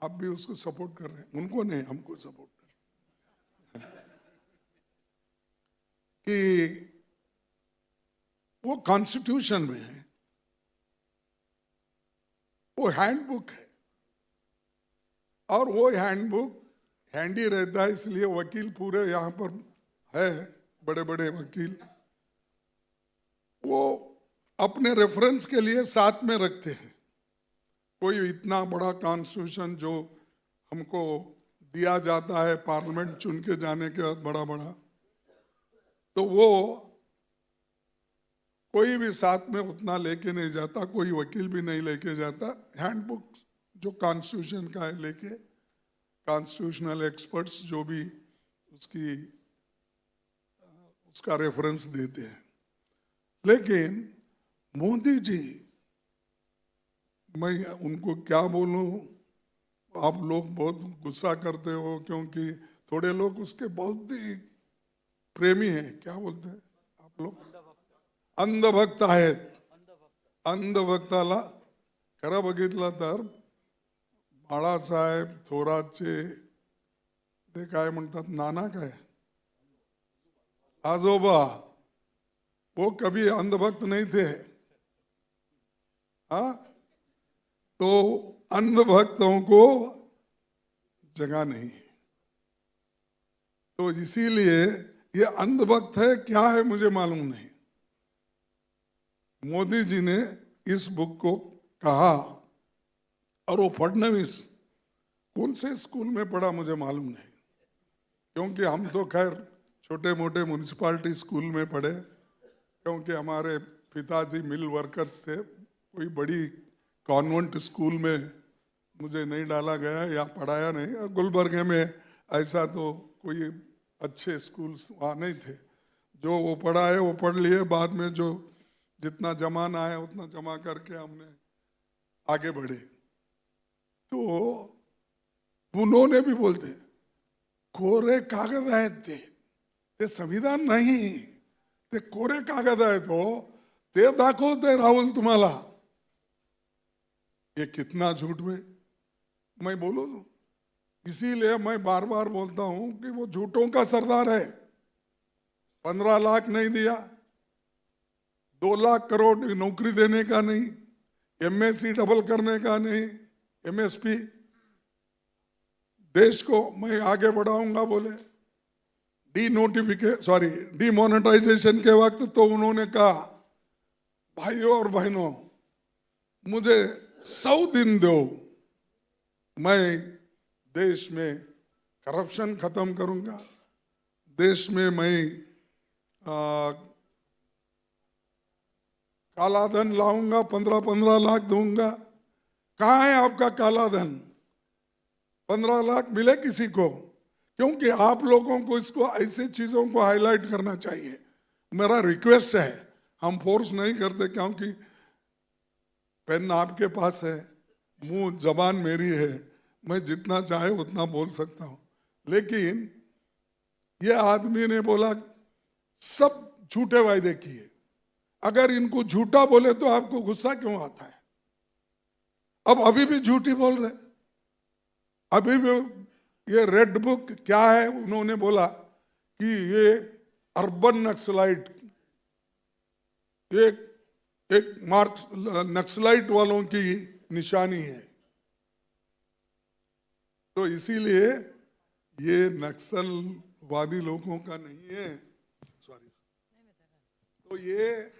आप भी उसको सपोर्ट कर रहे हैं, उनको नहीं हमको सपोर्ट कर रहे हैं। कि वो कॉन्स्टिट्यूशन में है, वो हैंडबुक है और वो हैंडबुक हैंडी रहता है, इसलिए वकील पूरे यहाँ पर है, बड़े बड़े वकील, वो अपने रेफरेंस के लिए साथ में रखते हैं। कोई इतना बड़ा कॉन्स्टिट्यूशन जो हमको दिया जाता है पार्लियामेंट चुन के जाने के बाद बड़ा बड़ा, तो वो कोई भी साथ में उतना लेके नहीं जाता, कोई वकील भी नहीं लेके जाता। हैंडबुक जो कॉन्स्टिट्यूशन का है लेके कॉन्स्टिट्यूशनल एक्सपर्ट्स जो भी उसका रेफरेंस देते हैं। लेकिन मोदी जी, मैं उनको क्या बोलूं, आप लोग बहुत गुस्सा करते हो क्योंकि थोड़े लोग उसके बहुत ही प्रेमी हैं, क्या बोलते हैं आप लोग, अंधभक्त आहेत। अंधभक्ताला खरं बघितलं तर बाळासाहेब थोरातचे ते काय म्हणतात, नाना काय आजोबा, वो कभी अंधभक्त नहीं थे। हाँ, तो अंधभक्तों को जगह नहीं है। तो इसीलिए ये अंधभक्त है क्या है मुझे मालूम नहीं। मोदी जी ने इस बुक को कहा, और वो फडणवीस कौन से स्कूल में पढ़ा मुझे मालूम नहीं, क्योंकि हम तो खैर छोटे मोटे म्यूनिसिपालिटी स्कूल में पढ़े, क्योंकि हमारे पिताजी मिल वर्कर्स थे। कोई बड़ी कॉन्वेंट स्कूल में मुझे नहीं डाला गया या पढ़ाया नहीं। गुलबर्गे में ऐसा तो कोई अच्छे स्कूल्स वहाँ नहीं थे। जो वो पढ़ा है वो पढ़ लिए, बाद में जो जितना जमाना है उतना जमा करके हमने आगे बढ़े। तो उन्होंने भी बोलते कोरे कागद आहेत ते संविधान नाही, ते कोरे कागद आहेत हो, ते दाखवते राहुल तुम्हाला। ये कितना झूठ में मैं बोलूं, इसीलिए मैं बार बार बोलता हूं कि वो झूठों का सरदार है। 15 लाख नहीं दिया, 2 लाख करोड़ नौकरी देने का नहीं, एमएससी डबल करने का नहीं, एमएसपी, देश को मैं आगे बढ़ाऊंगा बोले। डीमोनेटाइजेशन के वक्त तो उन्होंने कहा, भाइयों और बहनों मुझे 100 दिन दो, मैं देश में करप्शन खत्म करूंगा, देश में मैं काला धन लाऊंगा, 15-15 लाख दूंगा। कहाँ है आपका काला धन? 15 लाख मिले किसी को? क्योंकि आप लोगों को इसको ऐसे चीजों को हाईलाइट करना चाहिए। मेरा रिक्वेस्ट है, हम फोर्स नहीं करते, क्योंकि पेन आपके पास है, मुंह जबान मेरी है, मैं जितना चाहे उतना बोल सकता हूं। लेकिन ये आदमी ने बोला सब झूठे वायदे किए। अगर इनको झूठा बोले तो आपको गुस्सा क्यों आता है? अब अभी भी झूठी बोल रहे। अभी भी ये रेड बुक क्या है, उन्होंने बोला कि ये अर्बन नक्सलाइट, एक मार्क्स नक्सलाइट वालों की निशानी है। तो इसीलिए ये नक्सलवादी लोगों का नहीं है, सॉरी। तो ये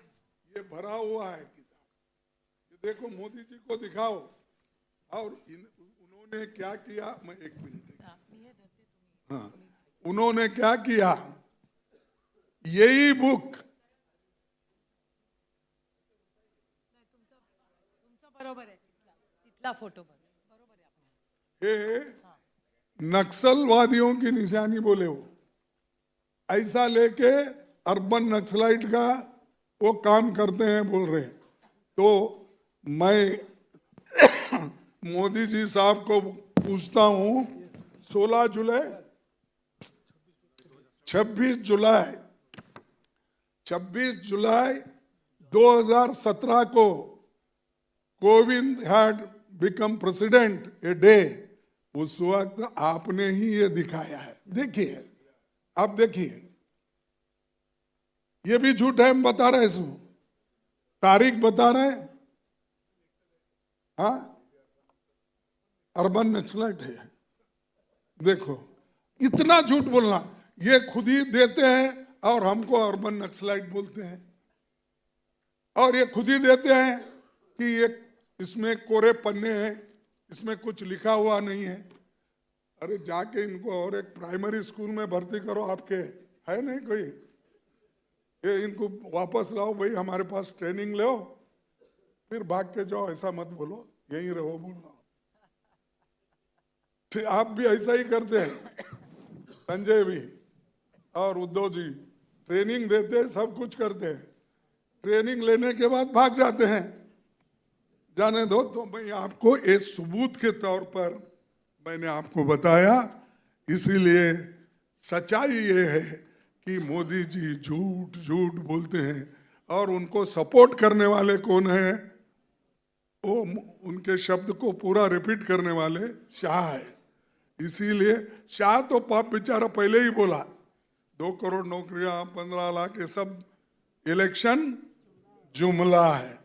भरा हुआ है किताब। ये देखो, मोदी जी को दिखाओ। और उन्होंने क्या किया, मैं 1 मिनट, हाँ, उन्होंने क्या किया, यही बुक बरोबर आहे, आता फोटो बघ. ये नक्सलवादियों की निशानी बोले वो, ऐसा लेके अर्बन नक्सलाइट का वो काम करते हैं बोल रहे हैं. तो मैं मोदी जी साहब को पूछता हूं, 16 जुलाई 26 जुलाई 2017 को Kovind had become president a day. उस वक्त आपने ही ये दिखाया है. देखिए, आप देखिए, ये भी झूठ है, हम बता रहे हैं. तारीख बता रहे हैं. हाँ, अर्बन नक्सलाइट है. देखो, इतना झूठ बोलना. ये खुद ही देते हैं और हमको अर्बन नक्सलाइट बोलते हैं. और ये खुद ही देते हैं कि ये इसमें कोरे पन्ने हैं, इसमें कुछ लिखा हुआ नहीं है. अरे जाके इनको और एक प्राइमरी स्कूल में भर्ती करो. आपके है नहीं कोई? ये इनको वापस लाओ भाई, हमारे पास ट्रेनिंग लो, फिर भाग के जाओ. ऐसा मत बोलो, यहीं रहो बोलना. आप भी ऐसा ही करते हैं. संजय भी और उद्धव जी ट्रेनिंग देते हैं, सब कुछ करते हैं. ट्रेनिंग लेने के बाद भाग जाते हैं. जाने दो. तो मैं आपको एक सबूत के तौर पर मैंने आपको बताया. इसीलिए सच्चाई ये है कि मोदी जी झूठ झूठ बोलते हैं. और उनको सपोर्ट करने वाले कौन है? वो उनके शब्द को पूरा रिपीट करने वाले शाह है. इसीलिए शाह तो पाप बेचारा पहले ही बोला 2 करोड़ नौकरियां, 15 लाख, ये सब इलेक्शन जुमला है.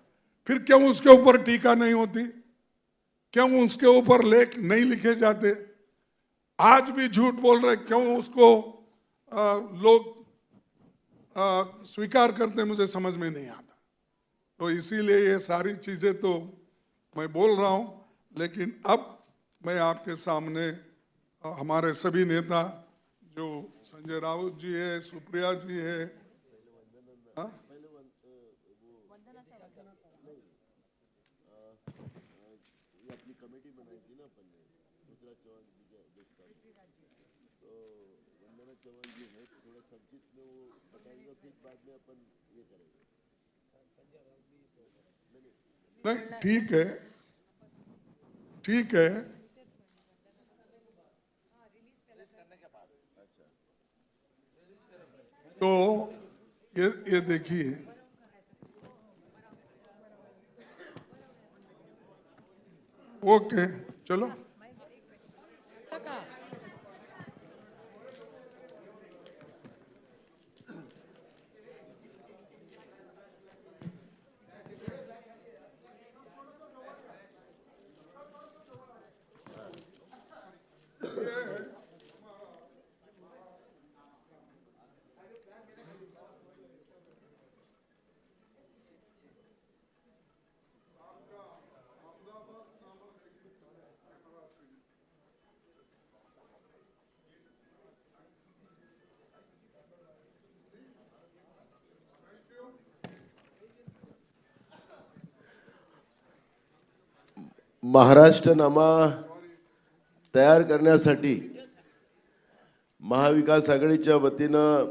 फिर क्यों उसके ऊपर टीका नहीं होती? क्यों उसके ऊपर लेख नहीं लिखे जाते? आज भी झूठ बोल रहे, क्यों उसको लोग स्वीकार करते? मुझे समझ में नहीं आता. तो इसीलिए ये सारी चीजें तो मैं बोल रहा हूं. लेकिन अब मैं आपके सामने हमारे सभी नेता, जो संजय राउत जी है, सुप्रिया जी है, हाँ? नहीं, ठीक है, ठीक है. तो ये देखिए, ओके, चलो. महाराष्ट्रनामा तयार करण्यासाठी महाविकास आघाडीच्या वतीनं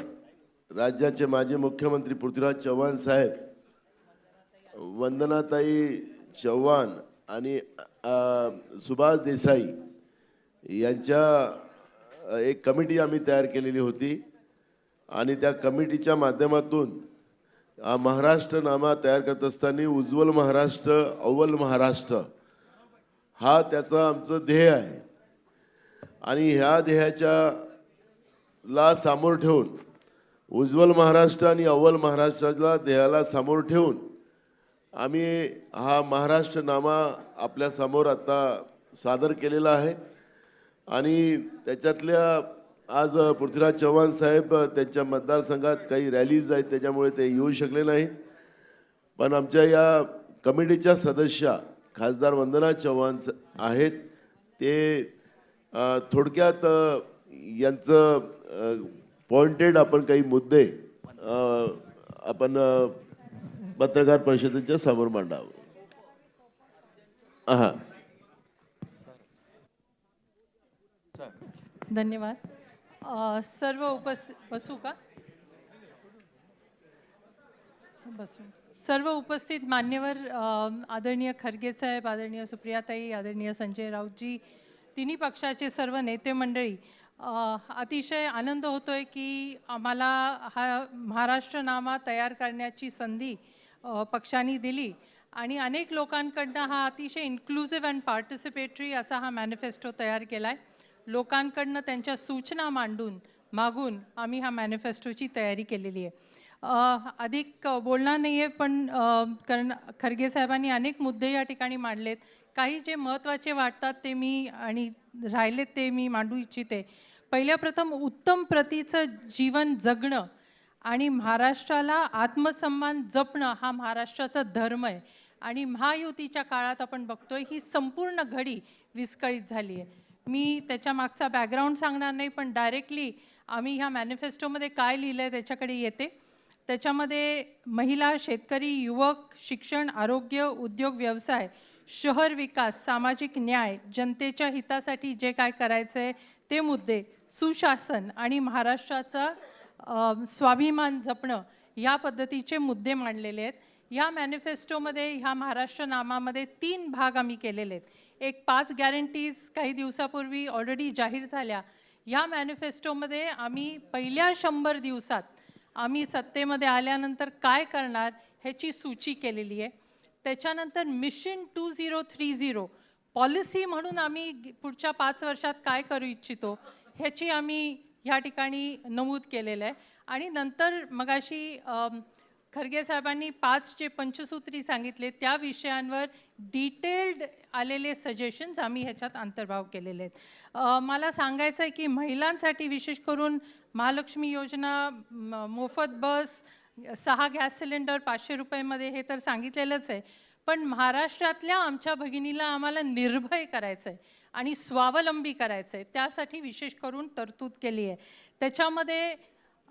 राज्याचे माजी मुख्यमंत्री पृथ्वीराज चव्हाण साहेब, वंदनाताई चव्हाण आणि सुभाष देसाई यांच्या एक कमिटी आम्ही तयार केलेली होती. आणि त्या कमिटीच्या माध्यमातून महाराष्ट्रनामा तयार करत असताना उज्ज्वल महाराष्ट्र, अव्वल महाराष्ट्र हा त्याचा आमचं ध्येय आहे. आणि ह्या ध्येयाच्या ला समोर ठेवून, उज्ज्वल महाराष्ट्र आणि अव्वल महाराष्ट्राला ध्येयाला समोर ठेवून आम्ही हा महाराष्ट्रनामा आपल्या समोर आता सादर केलेला आहे. आणि त्याच्यातल्या आज पृथ्वीराज चव्हाण साहेब त्यांच्या मतदारसंघात काही रॅलीज आहेत, त्याच्यामुळे ते येऊ शकले नाहीत. पण आमच्या या कमिटीच्या सदस्या खासदार वंदना चव्हाण आहेत. ते थोडक्यात यांचं पॉइंटेड आपण काही मुद्दे आपण पत्रकार परिषदेच्या समोर मांडावं. हां, धन्यवाद. सर्व बसू का? बसू. सर्व उपस्थित मान्यवर, आदरणीय खरगे साहेब, आदरणीय सुप्रियाताई, आदरणीय संजय राऊतजी, तिन्ही पक्षाचे सर्व नेते मंडळी, अतिशय आनंद होतोय की आम्हाला हा महाराष्ट्रनामा तयार करण्याची संधी पक्षांनी दिली आणि अनेक लोकांकडनं हा अतिशय इन्क्लुझिव्ह अँड पार्टिसिपेटरी असा हा मॅनिफेस्टो तयार केला आहे. लोकांकडनं त्यांच्या सूचना मागून आम्ही हा मॅनिफेस्टोची तयारी केलेली आहे. अधिक बोलणार नाही आहे, पण कारण खरगे साहेबांनी अनेक मुद्दे या ठिकाणी मांडलेत. काही जे महत्त्वाचे वाटतात ते मी आणि राहिलेत ते मी मांडू इच्छिते. पहिल्या प्रथम उत्तम प्रतीचं जीवन जगणं आणि महाराष्ट्राला आत्मसन्मान जपणं हा महाराष्ट्राचा धर्म आहे आणि महायुतीच्या काळात आपण बघतोय ही संपूर्ण घडी विस्कळीत झाली आहे. मी त्याच्या मागचा बॅकग्राऊंड सांगणार नाही, पण डायरेक्टली आम्ही ह्या मॅनिफेस्टोमध्ये काय लिहिलं आहे त्याच्याकडे येते. त्याच्यामध्ये महिला, शेतकरी, युवक, शिक्षण, आरोग्य, उद्योग, व्यवसाय, शहर विकास, सामाजिक न्याय, जनतेच्या हितासाठी जे काय करायचं आहे ते मुद्दे, सुशासन आणि महाराष्ट्राचा स्वाभिमान जपणं या पद्धतीचे मुद्दे मांडलेले आहेत. या मॅनिफेस्टोमध्ये, ह्या महाराष्ट्रनामामध्ये 3 भाग आम्ही केलेले आहेत. एक 5 गॅरंटीज काही दिवसापूर्वी ऑलरेडी जाहीर झाल्या. या मॅनिफेस्टोमध्ये आम्ही पहिल्या 100 दिवसात आम्ही सत्तेमध्ये आल्यानंतर काय करणार ह्याची सूची केलेली आहे. त्याच्यानंतर मिशन 2030 पॉलिसी म्हणून आम्ही पुढच्या 5 वर्षात काय करू इच्छितो ह्याची आम्ही ह्या ठिकाणी नमूद केलेलं आहे. आणि नंतर मगाशी खरगे साहेबांनी 5 जे पंचसूत्री सांगितले त्या विषयांवर डिटेल्ड आलेले सजेशन्स आम्ही ह्याच्यात अंतर्भाव केलेले आहेत. मला सांगायचं आहे की महिलांसाठी विशेष करून महालक्ष्मी योजना, मोफत बस, 6 गॅस सिलेंडर 500 रुपयामध्ये हे तर सांगितलेलंच आहे. पण महाराष्ट्रातल्या आमच्या भगिनीला आम्हाला निर्भय करायचं आहे आणि स्वावलंबी करायचं आहे. त्यासाठी विशेष करून तरतूद केली आहे. त्याच्यामध्ये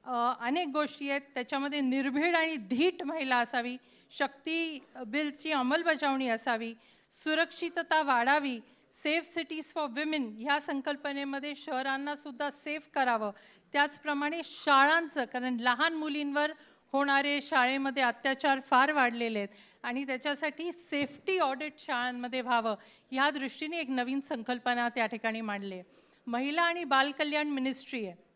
अनेक गोष्टी आहेत. त्याच्यामध्ये निर्भीड आणि धीट महिला असावी, शक्ती बिलची अंमलबजावणी असावी, सुरक्षितता वाढावी, सेफ सिटीज फॉर विमेन ह्या संकल्पनेमध्ये शहरांना सुद्धा सेफ करावं. त्याचप्रमाणे शाळांचं, कारण लहान मुलींवर होणारे शाळेमध्ये अत्याचार फार वाढलेले आहेत आणि त्याच्यासाठी सेफ्टी ऑडिट शाळांमध्ये व्हावं ह्या दृष्टीने एक नवीन संकल्पना त्या ठिकाणी मांडली आहे. महिला आणि बालकल्याण मिनिस्ट्री आहे.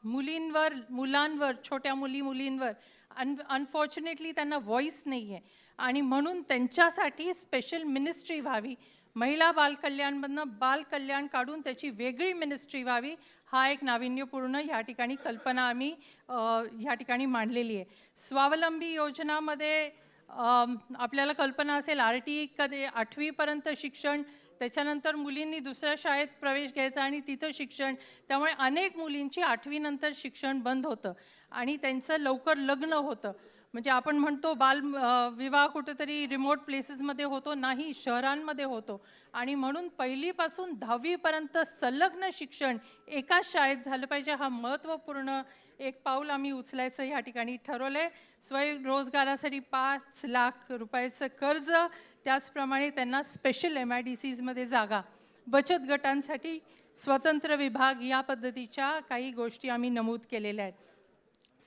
मुलांवर, छोट्या मुलींवर अनफॉर्च्युनेटली त्यांना व्हॉइस नाही आहे आणि म्हणून त्यांच्यासाठी स्पेशल मिनिस्ट्री व्हावी. महिला बालकल्याणमधनं बालकल्याण काढून त्याची वेगळी मिनिस्ट्री व्हावी. हा एक नाविन्यपूर्ण ह्या ठिकाणी कल्पना आम्ही ह्या ठिकाणी मांडलेली आहे. स्वावलंबी योजनामध्ये आपल्याला कल्पना असेल RTE कधी 8वीपर्यंत शिक्षण, त्याच्यानंतर मुलींनी दुसऱ्या शाळेत प्रवेश घ्यायचा आणि तिथं शिक्षण, त्यामुळे अनेक मुलींची 8वी नंतर शिक्षण बंद होतं आणि त्यांचं लवकर लग्न होतं. म्हणजे आपण म्हणतो विवाह कुठेतरी रिमोट प्लेसेसमध्ये होतो, नाही शहरांमध्ये होतो आणि म्हणून 1लीपासून 10वीपर्यंत संलग्न शिक्षण एकाच शाळेत झालं पाहिजे. हा महत्त्वपूर्ण एक पाऊल आम्ही उचलायचं ह्या ठिकाणी ठरवलं आहे. स्वयंरोजगारासाठी 5 लाख रुपयाचं कर्ज, त्याचप्रमाणे त्यांना स्पेशल MIDCमध्ये जागा, बचत गटांसाठी स्वतंत्र विभाग या पद्धतीच्या काही गोष्टी आम्ही नमूद केलेल्या आहेत.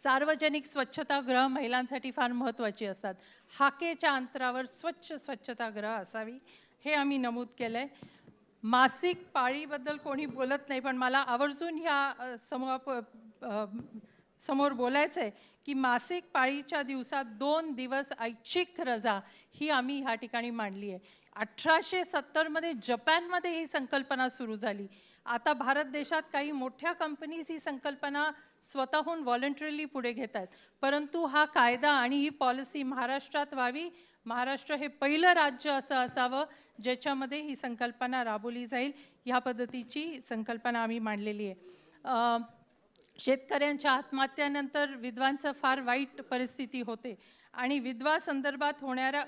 सार्वजनिक स्वच्छतागृह महिलांसाठी फार महत्त्वाची असतात. हाकेच्या अंतरावर स्वच्छ स्वच्छतागृह असावी हे आम्ही नमूद केलं आहे. मासिक पाळीबद्दल कोणी बोलत नाही, पण मला आवर्जून ह्या समोर बोलायचं आहे की मासिक पाळीच्या दिवसात 2 दिवस ऐच्छिक रजा ही आम्ही ह्या ठिकाणी मांडली आहे. 1870मध्ये जपानमध्ये ही संकल्पना सुरू झाली. आता भारत देशात काही मोठ्या कंपनीज ही संकल्पना स्वतःहून व्हॉलंटरीली पुढे घेत आहेत. परंतु हा कायदा आणि ही पॉलिसी महाराष्ट्रात व्हावी. महाराष्ट्र हे पहिलं राज्य असं असावं ज्याच्यामध्ये ही संकल्पना राबवली जाईल. ह्या पद्धतीची संकल्पना आम्ही मांडलेली आहे. शेतकऱ्यांच्या आत्महत्यानंतर विधवांचं फार वाईट परिस्थिती होते आणि विधवा संदर्भात होणाऱ्या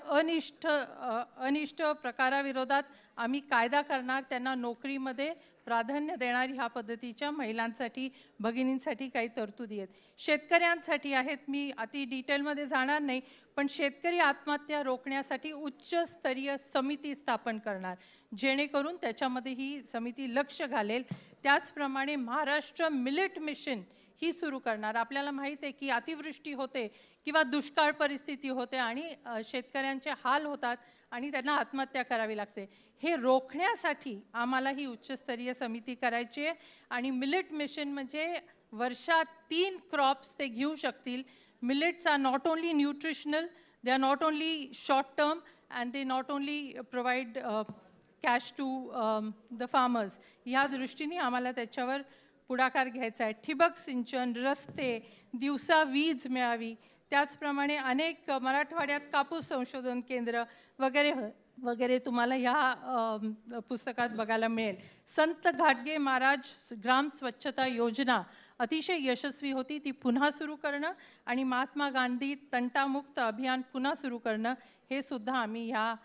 अनिष्ट प्रकाराविरोधात आम्ही कायदा करणार. त्यांना नोकरीमध्ये प्राधान्य देणार. ह्या पद्धतीच्या महिलांसाठी, भगिनींसाठी काही तरतुदी आहेत. शेतकऱ्यांसाठी आहेत. मी अति डिटेलमध्ये जाणार नाही, पण शेतकरी आत्महत्या रोखण्यासाठी उच्चस्तरीय समिती स्थापन करणार, जेणेकरून त्याच्यामध्ये ही समिती लक्ष घालेल. त्याचप्रमाणे महाराष्ट्र मिलेट मिशन ही सुरू करणार. आपल्याला माहीत आहे की अतिवृष्टी होते किंवा दुष्काळ परिस्थिती होते आणि शेतकऱ्यांचे हाल होतात आणि त्यांना आत्महत्या करावी लागते. हे रोखण्यासाठी आम्हाला ही उच्चस्तरीय समिती करायची आहे. आणि मिलेट मिशन म्हणजे वर्षात 3 क्रॉप्स ते घेऊ शकतील. Millets are not only nutritional, they are not only short term and they not only provide cash to the farmers. ह्या दृष्टीने आम्हाला त्याच्यावर पुढाकार घ्यायचा आहे. ठिबक सिंचन, रस्ते, दिवसा वीज मिळावी, त्याचप्रमाणे अनेक मराठवाड्यात कापूस संशोधन केंद्र वगैरे वगैरे तुम्हाला ह्या पुस्तकात बघायला मिळेल. संत घाटगे महाराज ग्राम स्वच्छता योजना अतिशय यशस्वी होती, ती पुन्हा सुरू करणं आणि महात्मा गांधी तंटामुक्त अभियान पुन्हा सुरू करणं हे सुद्धा आम्ही ह्या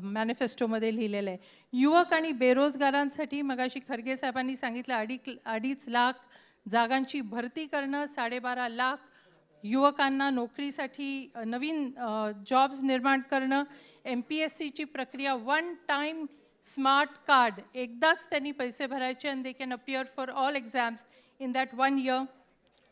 मॅनिफेस्टोमध्ये लिहिलेलं आहे. युवक आणि बेरोजगारांसाठी मगाशी खरगे साहेबांनी सांगितलं 2.5 लाख जागांची भरती करणं, 12.5 लाख युवकांना नोकरीसाठी नवीन जॉब्स निर्माण करणं, MPSCची प्रक्रिया, 1 टाइम स्मार्ट कार्ड, एकदाच त्यांनी पैसे भरायचे आणि they can appear for all exams in that 1 year.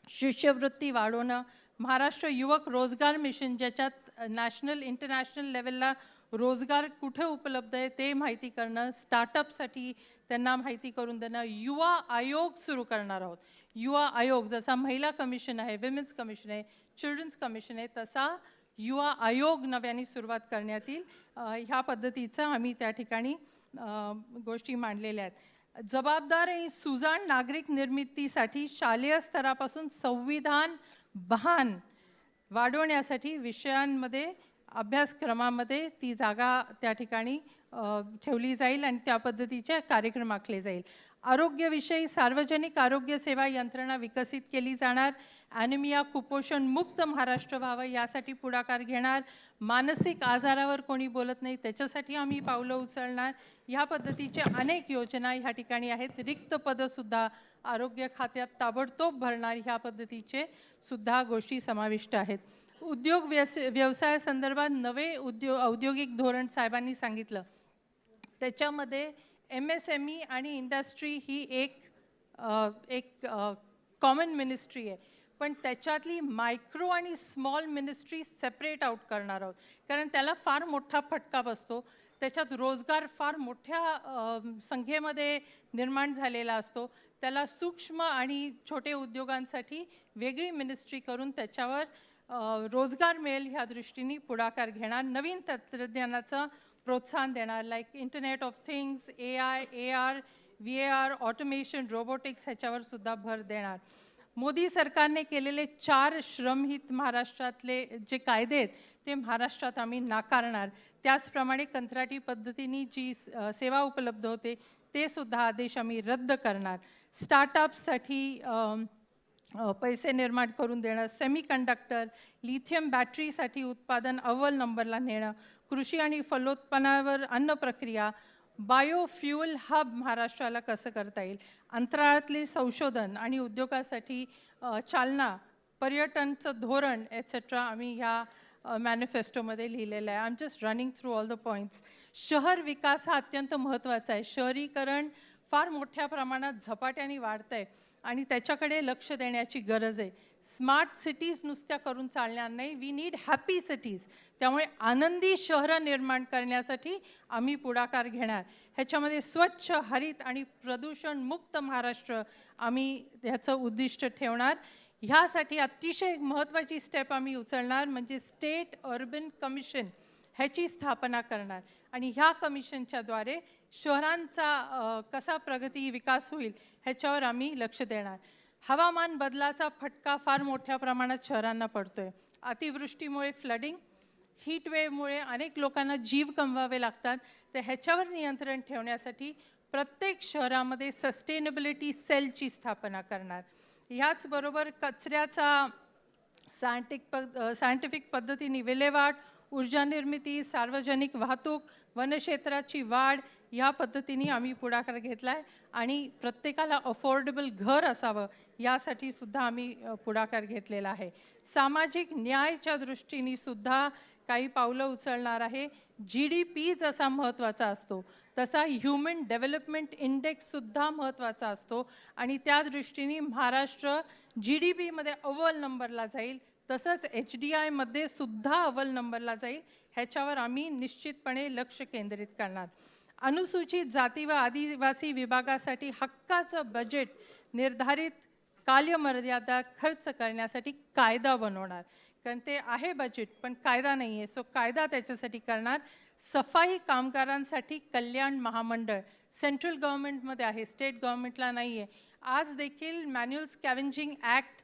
शिष्यवृत्ती वाढवणं, महाराष्ट्र युवक रोजगार मिशन ज्याच्यात नॅशनल इंटरनॅशनल लेवलला रोजगार कुठे उपलब्ध आहे ते माहिती करणं, स्टार्टअपसाठी त्यांना माहिती करून देणं. युवा आयोग सुरू करणार आहोत. युवा आयोग जसा महिला कमिशन आहे, विमेन्स कमिशन आहे, चिल्ड्रन्स कमिशन आहे, तसा युवा आयोग नव्याने सुरुवात करण्यात येईल. ह्या पद्धतीचं आम्ही त्या ठिकाणी गोष्टी मांडलेल्या आहेत. जबाबदार आणि सुजाण नागरिक निर्मितीसाठी शालेय स्तरापासून संविधान भान वाढवण्यासाठी विषयांमध्ये अभ्यासक्रमामध्ये ती जागा त्या ठिकाणी ठेवली जाईल आणि त्या पद्धतीचे कार्यक्रम आखले जाईल. आरोग्यविषयी सार्वजनिक आरोग्य सेवा यंत्रणा विकसित केली जाणार. ॲनिमिया कुपोषण मुक्त महाराष्ट्र व्हावं यासाठी पुढाकार घेणार. मानसिक आजारावर कोणी बोलत नाही त्याच्यासाठी आम्ही पावलं उचलणार. ह्या पद्धतीच्या अनेक योजना ह्या ठिकाणी आहेत. रिक्त पदंसुद्धा आरोग्य खात्यात ताबडतोब भरणार ह्या पद्धतीचे सुद्धा गोष्टी समाविष्ट आहेत. उद्योग व्यवसायासंदर्भात नवे औद्योगिक धोरण साहेबांनी सांगितलं. त्याच्यामध्ये MSME आणि इंडस्ट्री ही एक कॉमन मिनिस्ट्री आहे, पण त्याच्यातली मायक्रो आणि स्मॉल मिनिस्ट्री सेपरेट आउट करणार आहोत, कारण त्याला फार मोठा फटका बसतो. त्याच्यात रोजगार फार मोठ्या संख्येमध्ये निर्माण झालेला असतो. त्याला सूक्ष्म आणि छोटे उद्योगांसाठी वेगळी मिनिस्ट्री करून त्याच्यावर रोजगार मिळेल ह्या दृष्टीने पुढाकार घेणार. नवीन तंत्रज्ञानाचं प्रोत्साहन देणार, like internet of things, AI, AR, VAR, automation, robotics ह्याच्यावर सुद्धा भर देणार. मोदी सरकारने केलेले 4 श्रमहित महाराष्ट्रातले जे कायदे आहेत ते महाराष्ट्रात आम्ही नाकारणार. त्याचप्रमाणे कंत्राटी पद्धतीने जी सेवा उपलब्ध होते ते सुद्धा आदेश आम्ही रद्द करणार. स्टार्टअप्ससाठी पैसे निर्माण करून देणं, सेमीकंडक्टर, लिथियम बॅटरीसाठी उत्पादन अव्वल नंबरला नेणं, कृषी आणि फलोत्पन्नावर अन्न प्रक्रिया, बायोफ्युल हब महाराष्ट्राला कसं करता येईल, अंतराळातले संशोधन आणि उद्योगासाठी चालना, पर्यटनचं धोरण एट्सेट्रा आम्ही ह्या मॅनिफेस्टोमध्ये लिहिलेलं आहे. I am just running through all the points. शहर विकास हा अत्यंत महत्त्वाचा आहे. शहरीकरण फार मोठ्या प्रमाणात झपाट्याने वाढतं आहे आणि त्याच्याकडे लक्ष देण्याची गरज आहे. स्मार्ट सिटीज नुसत्या करून चालणार नाही, वी नीड हॅपी सिटीज. त्यामुळे आनंदी शहरं निर्माण करण्यासाठी आम्ही पुढाकार घेणार. ह्याच्यामध्ये स्वच्छ, हरित आणि प्रदूषण मुक्त महाराष्ट्र आम्ही ह्याचं उद्दिष्ट ठेवणार. ह्यासाठी अतिशय महत्त्वाची स्टेप आम्ही उचलणार म्हणजे स्टेट अर्बन कमिशन ह्याची स्थापना करणार आणि ह्या कमिशनच्याद्वारे शहरांचा कसा प्रगती विकास होईल ह्याच्यावर आम्ही लक्ष देणार. हवामान बदलाचा फटका फार मोठ्या प्रमाणात शहरांना पडतोय. अतिवृष्टीमुळे फ्लडिंग, हीट वेव्हमुळे अनेक लोकांना जीव गमवावे लागतात. तर ह्याच्यावर नियंत्रण ठेवण्यासाठी प्रत्येक शहरामध्ये सस्टेनेबिलिटी सेलची स्थापना करणार. ह्याचबरोबर कचऱ्याचा सायंटिफिक पद्धतीने विल्हेवाट, ऊर्जा निर्मिती, सार्वजनिक वाहतूक, वनक्षेत्राची वाढ ह्या पद्धतीने आम्ही पुढाकार घेतला आहे आणि प्रत्येकाला अफोर्डेबल घर असावं यासाठी सुद्धा आम्ही पुढाकार घेतलेला आहे. सामाजिक न्यायाच्या दृष्टीने सुद्धा काही पावलं उचलणार आहे. GDP जसा महत्त्वाचा असतो तसा ह्युमन डेव्हलपमेंट इंडेक्ससुद्धा महत्त्वाचा असतो आणि त्या दृष्टीने महाराष्ट्र GDPमध्ये अव्वल नंबरला जाईल, तसंच HDIमध्ये सुद्धा अव्वल नंबरला जाईल. ह्याच्यावर आम्ही निश्चितपणे लक्ष केंद्रित करणार. अनुसूचित जाती व आदिवासी विभागासाठी हक्काचं बजेट निर्धारित कालमर्यादा खर्च करण्यासाठी कायदा बनवणार. कारण ते आहे बजेट पण कायदा नाही आहे, सो कायदा त्याच्यासाठी करणार. सफाई कामगारांसाठी कल्याण महामंडळ सेंट्रल गव्हर्नमेंटमध्ये आहे, स्टेट गव्हर्नमेंटला नाही आहे. आज देखील मॅन्युअल स्कॅव्हेंजिंग ॲक्ट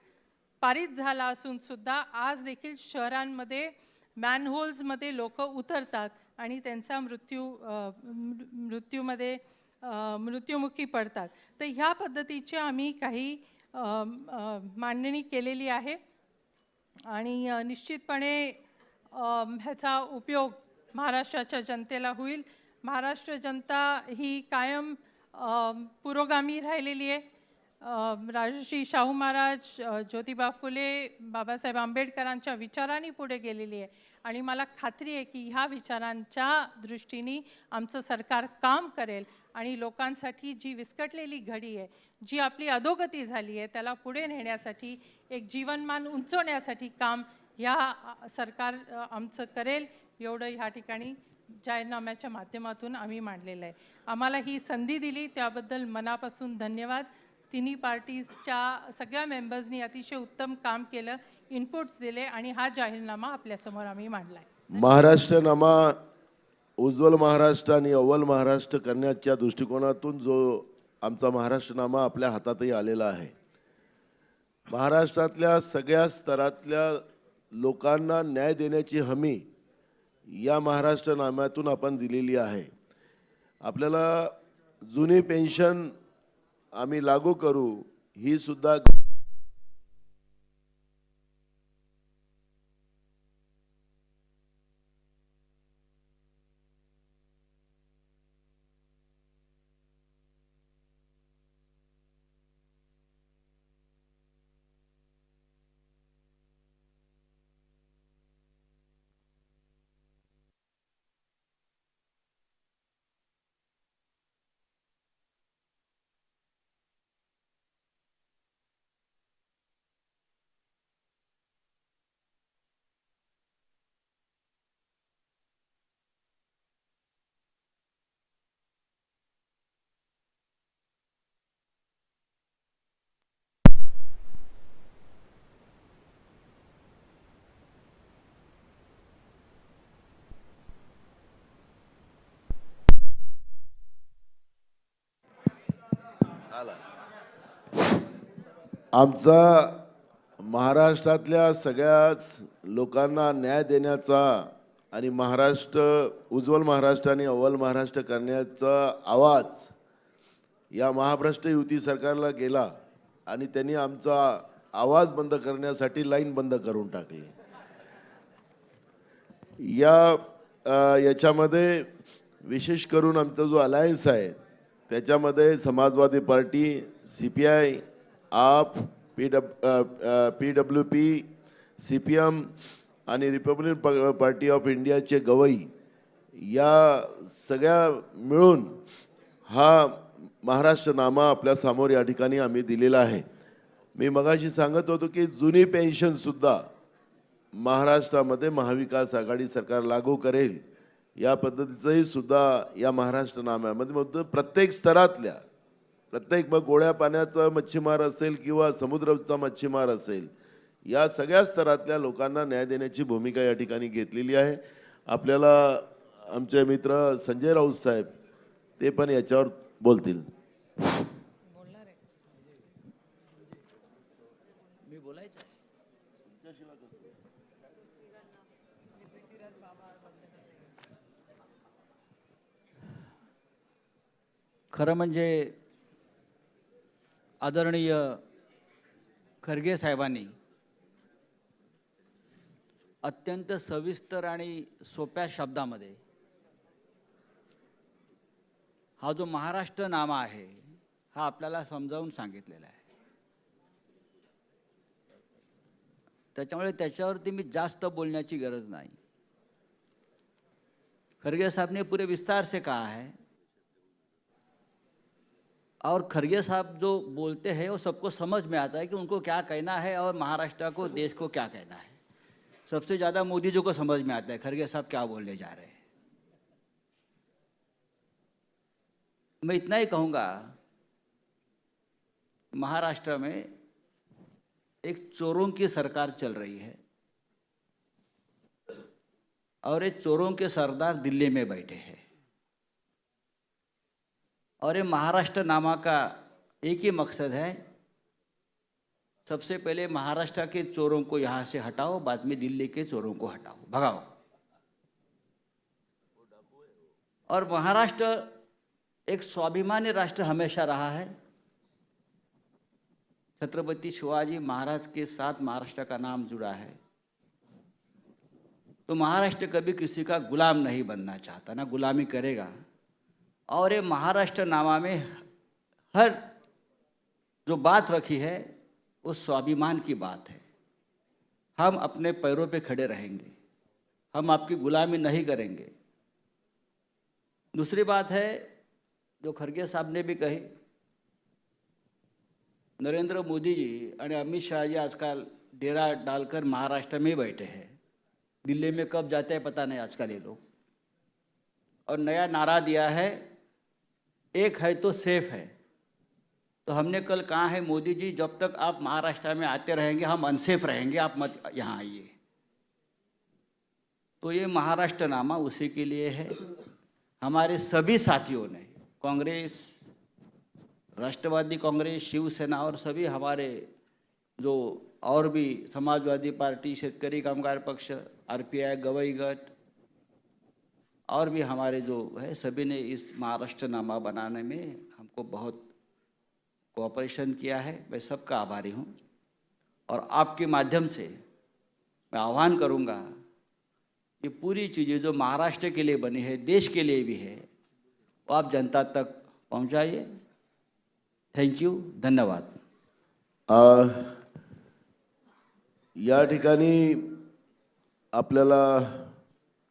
पारित झाला असून सुद्धा आज देखील शहरांमध्ये मॅनहोल्समध्ये लोक उतरतात आणि त्यांचा मृत्युमुखी पडतात. तर ह्या पद्धतीचे आम्ही काही मांडणी केलेली आहे आणि निश्चितपणे ह्याचा उपयोग महाराष्ट्राच्या जनतेला होईल. महाराष्ट्र जनता ही कायम पुरोगामी राहिलेली आहे. राजर्षी शाहू महाराज, ज्योतिबा फुले, बाबासाहेब आंबेडकरांच्या विचारांनी पुढे गेलेली आहे आणि मला खात्री आहे की ह्या विचारांच्या दृष्टीने आमचं सरकार काम करेल आणि लोकांसाठी जी विस्कटलेली घडी आहे, जी आपली अधोगती झाली आहे, त्याला पुढे नेण्यासाठी, एक जीवनमान उंचवण्यासाठी काम ह्या सरकार आमचं करेल. एवढं ह्या ठिकाणी जाहीरनाम्याच्या माध्यमातून आम्ही मांडलेलं आहे. आम्हाला ही संधी दिली त्याबद्दल मनापासून धन्यवाद. तिन्ही पार्टीजच्या सगळ्या मेंबर्सनी अतिशय उत्तम काम केलं, इनपुट्स दिले आणि हा जाहीरनामा आपल्यासमोर आम्ही मांडला आहे. महाराष्ट्रनामा उज्ज्वल महाराष्ट्र आणि अव्वल महाराष्ट्र करण्याच्या दृष्टिकोनातून जो आमचा महाराष्ट्रनामा आपल्या हातातही आलेला आहे. महाराष्ट्रातल्या सगळ्या स्तरातल्या लोकांना न्याय देण्याची हमी या महाराष्ट्रनाम्यातून आपण दिलेली आहे. आपल्याला जुनी पेन्शन आम्ही लागू करू, ही सुद्धा आमचा महाराष्ट्रातल्या सगळ्याच लोकांना न्याय देण्याचा आणि महाराष्ट्र उज्ज्वल महाराष्ट्र आणि अव्वल महाराष्ट्र करण्याचा आवाज या महाभ्रष्ट युती सरकारला गेला आणि त्यांनी आमचा आवाज बंद करण्यासाठी लाईन बंद करून टाकली. याच्यामध्ये विशेष करून आमचा जो अलायन्स आहे त्याच्यामध्ये समाजवादी पार्टी, CPI, आप, PWP, CPM आणि रिपब्लिकन पार्टी ऑफ इंडियाचे गवई या सगळ्या मिळून हा महाराष्ट्रनामा आपल्या समोर या ठिकाणी आम्ही दिलेला आहे. मी मगाशी सांगत होतो की जुनी पेन्शनसुद्धा महाराष्ट्रामध्ये महाविकास आघाडी सरकार लागू करेल या पद्धतीचंही सुद्धा या महाराष्ट्रनाम्यामध्ये प्रत्येक स्तरातल्या प्रत्येक मग गोड्या पाण्याचा मच्छीमार असेल किंवा समुद्राचा मच्छीमार असेल या सगळ्या स्तरातल्या लोकांना न्याय देण्याची भूमिका या ठिकाणी घेतलेली आहे. आपल्याला आमचे मित्र संजय राऊत साहेब ते पण याच्यावर बोलतील. खरं म्हणजे आदरणीय खरगे साहेबांनी अत्यंत सविस्तर आणि सोप्या शब्दामध्ये हा जो महाराष्ट्रनामा आहे हा आपल्याला समजावून सांगितलेला आहे. त्याच्यामुळे त्याच्यावरती मी जास्त बोलण्याची गरज नाही. खरगे साहब ने पूरे विस्तार से कहा है, और खरगे साहब जो बोलते हैं वो सबको समझ में आता है कि उनको क्या कहना है और महाराष्ट्र को, देश को क्या कहना है। सबसे ज़्यादा मोदी जी को समझ में आता है खरगे साहब क्या बोलने जा रहे हैं। मैं इतना ही कहूँगा, महाराष्ट्र में एक चोरों की सरकार चल रही है और ये चोरों के सरदार दिल्ली में बैठे हैं, और ये महाराष्ट्र नामा का एक ही मकसद है, सबसे पहले महाराष्ट्र के चोरों को यहाँ से हटाओ, बाद में दिल्ली के चोरों को हटाओ, भगाओ। और महाराष्ट्र एक स्वाभिमानी राष्ट्र हमेशा रहा है। छत्रपति शिवाजी महाराज के साथ महाराष्ट्र का नाम जुड़ा है, तो महाराष्ट्र कभी किसी का गुलाम नहीं बनना चाहता, ना गुलामी करेगा। और ये महाराष्ट्र नामा में हर जो बात रखी है वो स्वाभिमान की बात है। हम अपने पैरों पे खड़े रहेंगे, हम आपकी गुलामी नहीं करेंगे। दूसरी बात है जो खरगे साहब ने भी कही, नरेंद्र मोदी जी और अमित शाह जी आजकल डेरा डालकर महाराष्ट्र में बैठे हैं, दिल्ली में कब जाते हैं पता नहीं आजकल ये लोग। और नया नारा दिया है, एक है तो सेफ है। तो हमने कल कहा है, मोदी जी जब तक आप महाराष्ट्र में आते रहेंगे हम अनसेफ रहेंगे, आप मत यहाँ आइए। तो ये महाराष्ट्र नामा उसी के लिए है। हमारे सभी साथियों ने, कांग्रेस, राष्ट्रवादी कांग्रेस, शिवसेना और सभी हमारे जो और भी समाजवादी पार्टी, शेतकरी कामगार पक्ष, आरपीआई, गवई गट और भी हमारे जो है, सभी ने इस महाराष्ट्र नामा बनाने में हमको बहुत कोऑपरेशन किया है। मैं सबका आभारी हूँ। और आपके माध्यम से मैं आह्वान करूँगा कि पूरी चीज़ें जो महाराष्ट्र के लिए बनी है, देश के लिए भी है, वो आप जनता तक पहुँचाइए। थैंक यू, धन्यवाद। या ठिकाणी आपल्याला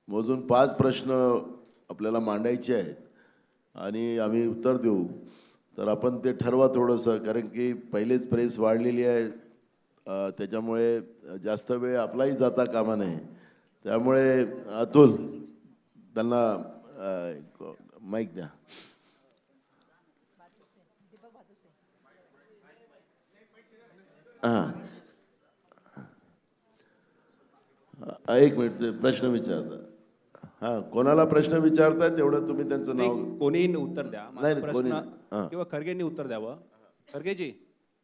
मोजून 5 प्रश्न आपल्याला मांडायचे आहेत आणि आम्ही उत्तर देऊ। तर आपण ते ठरवा थोडंसं, कारण की पहिलेच प्रेस वाढलेली आहे, त्याच्यामुळे जास्त वेळ आपलाही जाता कामा नये। त्यामुळे अतुल त्यांना माईक द्या। हां, एक मिनिट, प्रश्न विचारता। हां, कोणाला प्रश्न विचारताय तेवढं तुम्ही त्यांचं नाव। कोणीही उत्तर द्या, माझा नाही, कोणी प्रश्न हां, किंवा खरगेंनी उत्तर द्यावं। खरगेजी,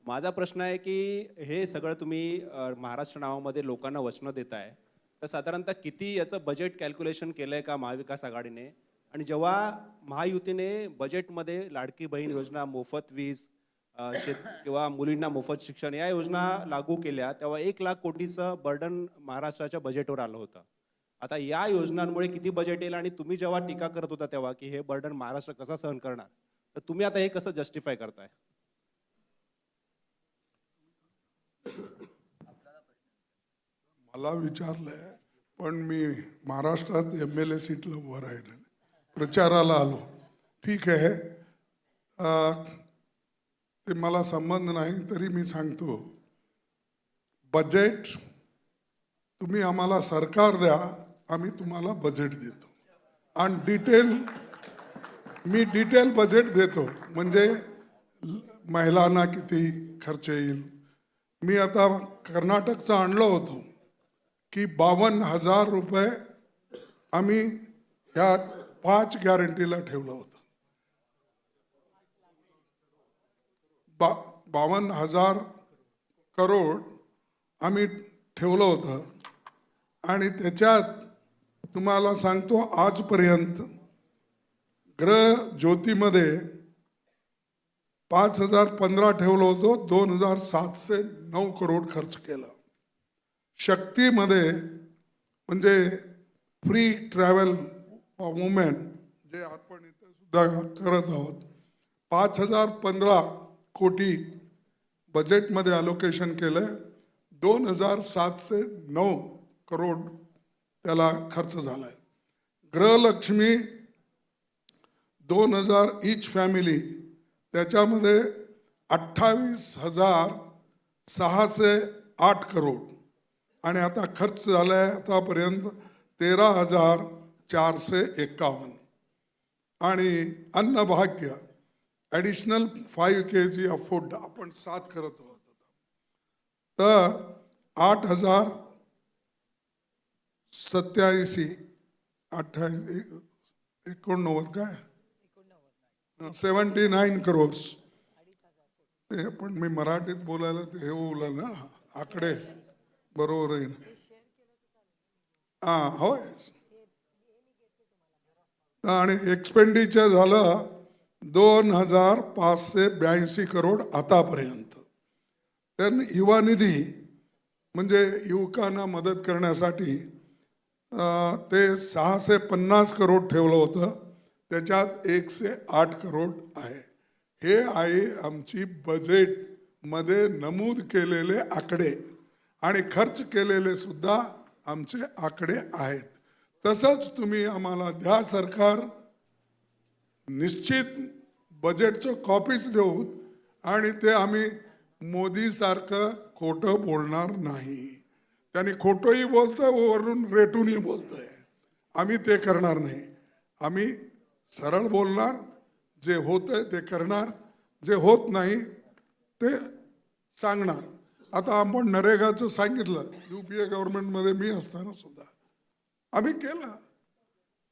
माझा प्रश्न आहे की हे सगळं तुम्ही महाराष्ट्र नावामध्ये लोकांना वचनं देताय, तर साधारणतः किती याचं बजेट कॅल्क्युलेशन केलंय का महाविकास आघाडीने? आणि जेव्हा महायुतीने बजेटमध्ये लाडकी बहीण योजना, मोफत वीज, किंवा मुलींना मोफत शिक्षण या योजना लागू केल्या, तेव्हा 1 लाख कोटीचं बर्डन महाराष्ट्राच्या बजेटवर आलं होतं। आता या योजनांमुळे किती बजेट येईल? आणि तुम्ही जेव्हा टीका करत होता तेव्हा की हे बर्डन महाराष्ट्र कसा सहन करणार, तर तुम्ही आता हे कसं जस्टिफाय करताय? मला विचारलंय, पण मी महाराष्ट्रात MLA सीटला उभं राहिलं, प्रचाराला आलो। ठीक आहे, ते मला संबंध नाही, तरी मी सांगतो, बजेट तुम्ही आम्हाला सरकार द्या, आम्ही तुम्हाला बजेट देतो आणि मी डिटेल बजेट देतो, म्हणजे महिलांना किती खर्च येईल। मी आता कर्नाटकचं आणलं होतं की 52,000 रुपये आम्ही ह्या 5 गॅरंटीला ठेवलं होतं। 52,000 करोड आम्ही ठेवलं होतं आणि त्याच्यात तुम्हाला सांगतो, आजपर्यंत गृह ज्योतीमध्ये 5,015 ठेवलं होतं, 2,709 करोड खर्च केला। शक्तीमध्ये म्हणजे फ्री ट्रॅव्हल वुमेन, जे आपण इथे सुद्धा करत आहोत, 5,015 कोटी बजेटमध्ये अलोकेशन केलं, 2,709 करोड त्याला खर्च झालाय। गृहलक्ष्मी 2000 ईच फॅमिली, त्याच्यामध्ये 28,608 करोड आणि आता खर्च झालाय आतापर्यंत 13,451. आणि Annabhagya additional 5 kg of food आपण 7 करत आहोत, तर 8,087 89 काय 79 करोड्स. ते पण मी मराठीत बोलायला ते हे बोललं ना, आकडे बरोबर आहे. हां होय. आणि एक्सपेंडिचर झालं 2,582 करोड आतापर्यंत. त्यांनी युवा निधी म्हणजे युवकांना मदत करण्यासाठी ते 650 करोड ठेवलं होतं, त्याच्यात 108 करोड आहे. हे आहे आमची बजेटमध्ये नमूद केलेले आकडे आणि खर्च केलेले सुद्धा आमचे आकडे आहेत. तसंच तुम्ही आम्हाला द्या सरकार, निश्चित बजेटचं कॉपीज देऊ आणि ते आम्ही मोदीसारखं खोटं बोलणार नाही. त्यांनी खोटंही बोलतंय, वरून रेटूनही बोलतंय. आम्ही ते करणार नाही. आम्ही सरळ बोलणार, जे होतंय ते करणार, जे होत नाही ते सांगणार. आता आपण नरेगाचं सांगितलं, UPA गव्हर्नमेंटमध्ये मी असताना सुद्धा आम्ही केलं.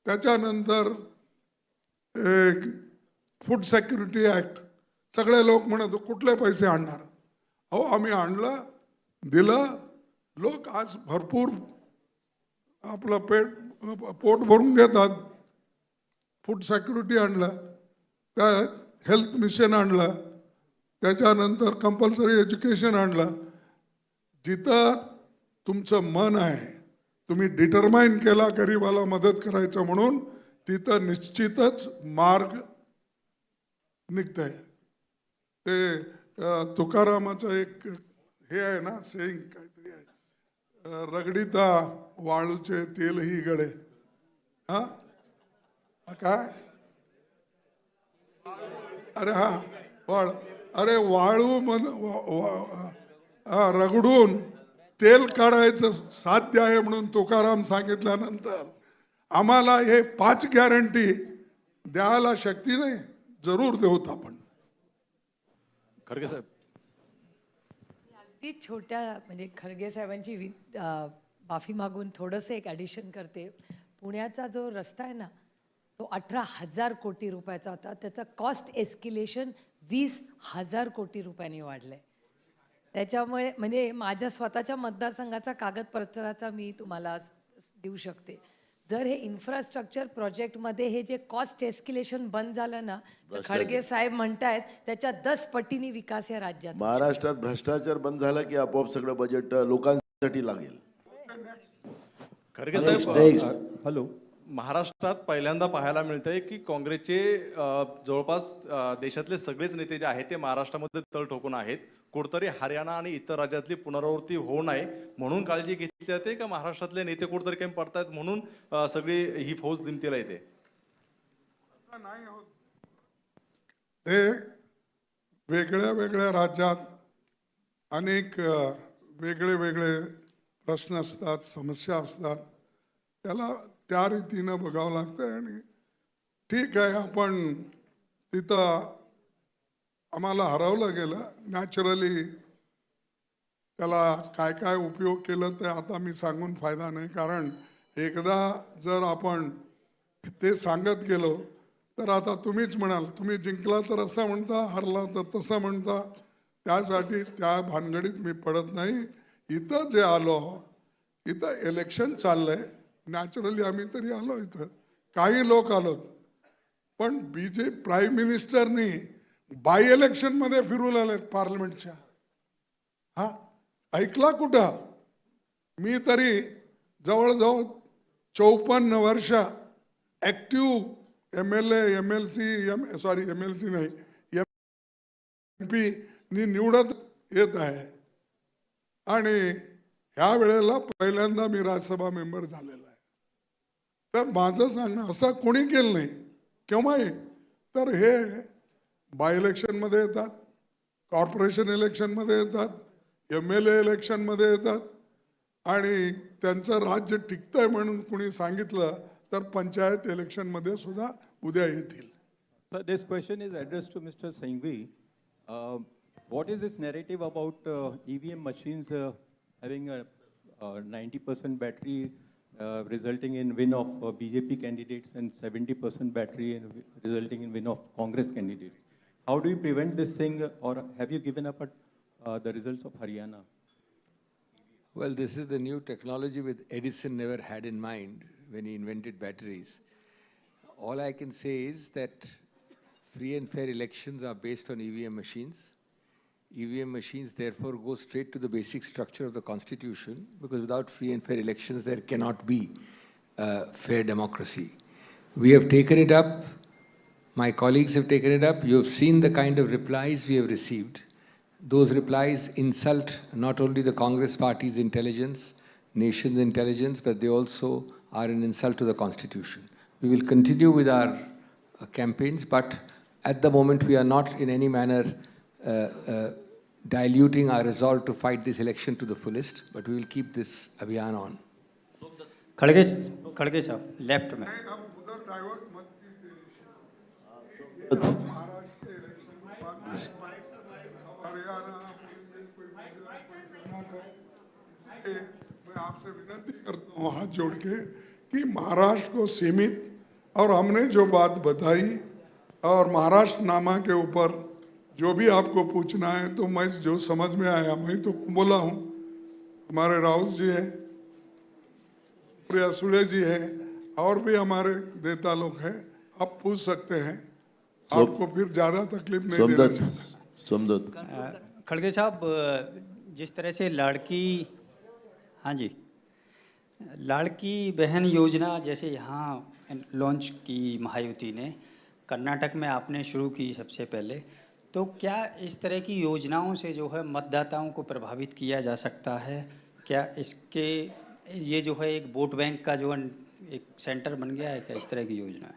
त्याच्यानंतर फूड सिक्युरिटी ॲक्ट, सगळे लोक म्हणत कुठले पैसे आणणार. अहो आम्ही आणलं, दिलं. लोक आज भरपूर आपलं पोट भरून घेतात. फूड सिक्युरिटी आणलं, त्या हेल्थ मिशन आणलं, त्याच्यानंतर कंपल्सरी एज्युकेशन आणलं. जिथं तुमचं मन आहे, तुम्ही डिटरमाइन केला गरीबाला मदत करायचं म्हणून, तिथं निश्चितच मार्ग निघतंय. ते तुकारामाचं एक हे आहे ना, सेइंग काहीतरी आहे, रगडीता वाळूचे तेलही गळे. हा काय, अरे हा वाळ, अरे वाळू रगडून तेल काढायचं साध्य आहे म्हणून तुकाराम सांगितल्यानंतर आम्हाला हे 5 गॅरंटी द्यायला शक्ती नाही. जरूर देऊत आपण. खरगे साहेब, अगदी छोट्या म्हणजे खरगे साहेबांची माफी मागून थोडंसं एक ॲडिशन करते. पुण्याचा जो रस्ता आहे ना, तो 18,000 कोटी रुपयाचा होता. त्याचं कॉस्ट एस्किलेशन 20,000 कोटी रुपयांनी वाढलंय. त्याच्यामुळे म्हणजे माझ्या स्वतःच्या मतदारसंघाचा कागदपत्राचा मी तुम्हाला देऊ शकते. जर हे इन्फ्रास्ट्रक्चर प्रोजेक्टमध्ये हे जे कॉस्ट एस्किलेशन बंद झालं ना, तर खडगे साहेब म्हणतायत त्याच्या 10 पटीने विकास या राज्यात. महाराष्ट्रात भ्रष्टाचार बंद झाला की आपोआप सगळं बजेट लोकांसाठी लागेल. खरगे साहेब, हॅलो, महाराष्ट्रात पहिल्यांदा पाहायला मिळतंय की काँग्रेसचे जवळपास देशातले सगळेच नेते जे आहेत ते महाराष्ट्रामध्ये तळ ठोकून आहेत. कुठतरी हरियाणा आणि इतर राज्यातली पुनरावृत्ती होऊ नये म्हणून काळजी घेतली जाते का महाराष्ट्रातले नेते कुठतरी कमी पडतायत म्हणून सगळी ही फौज दिमतीला येते? असं नाही होत. ते वेगळ्या वेगळ्या राज्यात अनेक वेगळे वेगळे प्रश्न असतात, समस्या असतात. त्याला त्या रीतीनं बघावं लागतं. आणि ठीक आहे, आपण तिथं आम्हाला हरवलं गेलं. नॅचरली त्याला काय काय उपयोग केलं ते आता मी सांगून फायदा नाही. कारण एकदा जर आपण ते सांगत गेलो तर आता तुम्हीच म्हणाल, तुम्ही जिंकला तर असं म्हणता, हरला तर तसं म्हणता. त्यासाठी त्या भानगडीत मी पडत नाही. इथं जे आलो, इथं इलेक्शन चाललंय, नॅचरली आम्ही तरी आलो. इथं काही लोक आलोत, पण प्राईम मिनिस्टरनी बाय इलेक्शनमध्ये फिरून आलेत पार्लमेंटच्या. हा ऐकला कुठं? मी तरी जवळजवळ 54 वर्ष ॲक्टिव्ह MLA MLC MLC नाही MP निवडत येत आहे. आणि ह्या वेळेला पहिल्यांदा मी राज्यसभा मेंबर झालेला आहे. तर माझं सांगणं असं कोणी केलं नाही. केव्हा आहे तर हे बाय इलेक्शनमध्ये येतात, कॉर्पोरेशन इलेक्शनमध्ये येतात, MLA इलेक्शनमध्ये येतात आणि त्यांचं राज्य टिकतंय म्हणून कुणी सांगितलं तर पंचायत इलेक्शनमध्ये सुद्धा उद्या येतील. So this question is addressed to Mr. Singhvi. What is this narrative about EVM machines having a 90% battery resulting in win of BJP candidates and 70% battery resulting in win of Congress candidates? How do you prevent this thing, or have you given up the results of Haryana? Well, this is the new technology which Edison never had in mind when he invented batteries. All I can say is that free and fair elections are based on EVM machines. EVM machines therefore go straight to the basic structure of the Constitution, because without free and fair elections there cannot be fair democracy. We have taken it up. My colleagues have taken it up. You have seen the kind of replies we have received. Those replies insult not only the Congress party's intelligence, nation's intelligence, but they also are an insult to the Constitution. We will continue with our campaigns, but at the moment we are not in any manner diluting our resolve to fight this election to the fullest, but we will keep this abhiyan on. खड़गे साहब left में मैं आपसे विनती करता हूँ हाथ जोड़ के कि महाराष्ट्र को सीमित, और हमने जो बात बताई और महाराष्ट्र नामा के ऊपर जो भी आपको पूछना है तो मैं जो समझ में आया मैं तो बोला हूँ. हमारे राउत जी है, प्रिया सुले जी है, और भी हमारे नेता लोग हैं, आप पूछ सकते हैं. आपको फिर ज्यादा तकलीफ नहीं देना चाहता. खड़गे साहब, जिस तरह से हाँ जी, लाड़की बहन योजना जैसे यहाँ लॉन्च की महायुति ने, कर्नाटक में आपने शुरू की सबसे पहले, तो क्या इस तरह की योजनाओं से जो है मतदाताओं को प्रभावित किया जा सकता है? क्या इसके ये जो है एक वोट बैंक का जो एक सेंटर बन गया है क्या इस तरह की योजना है?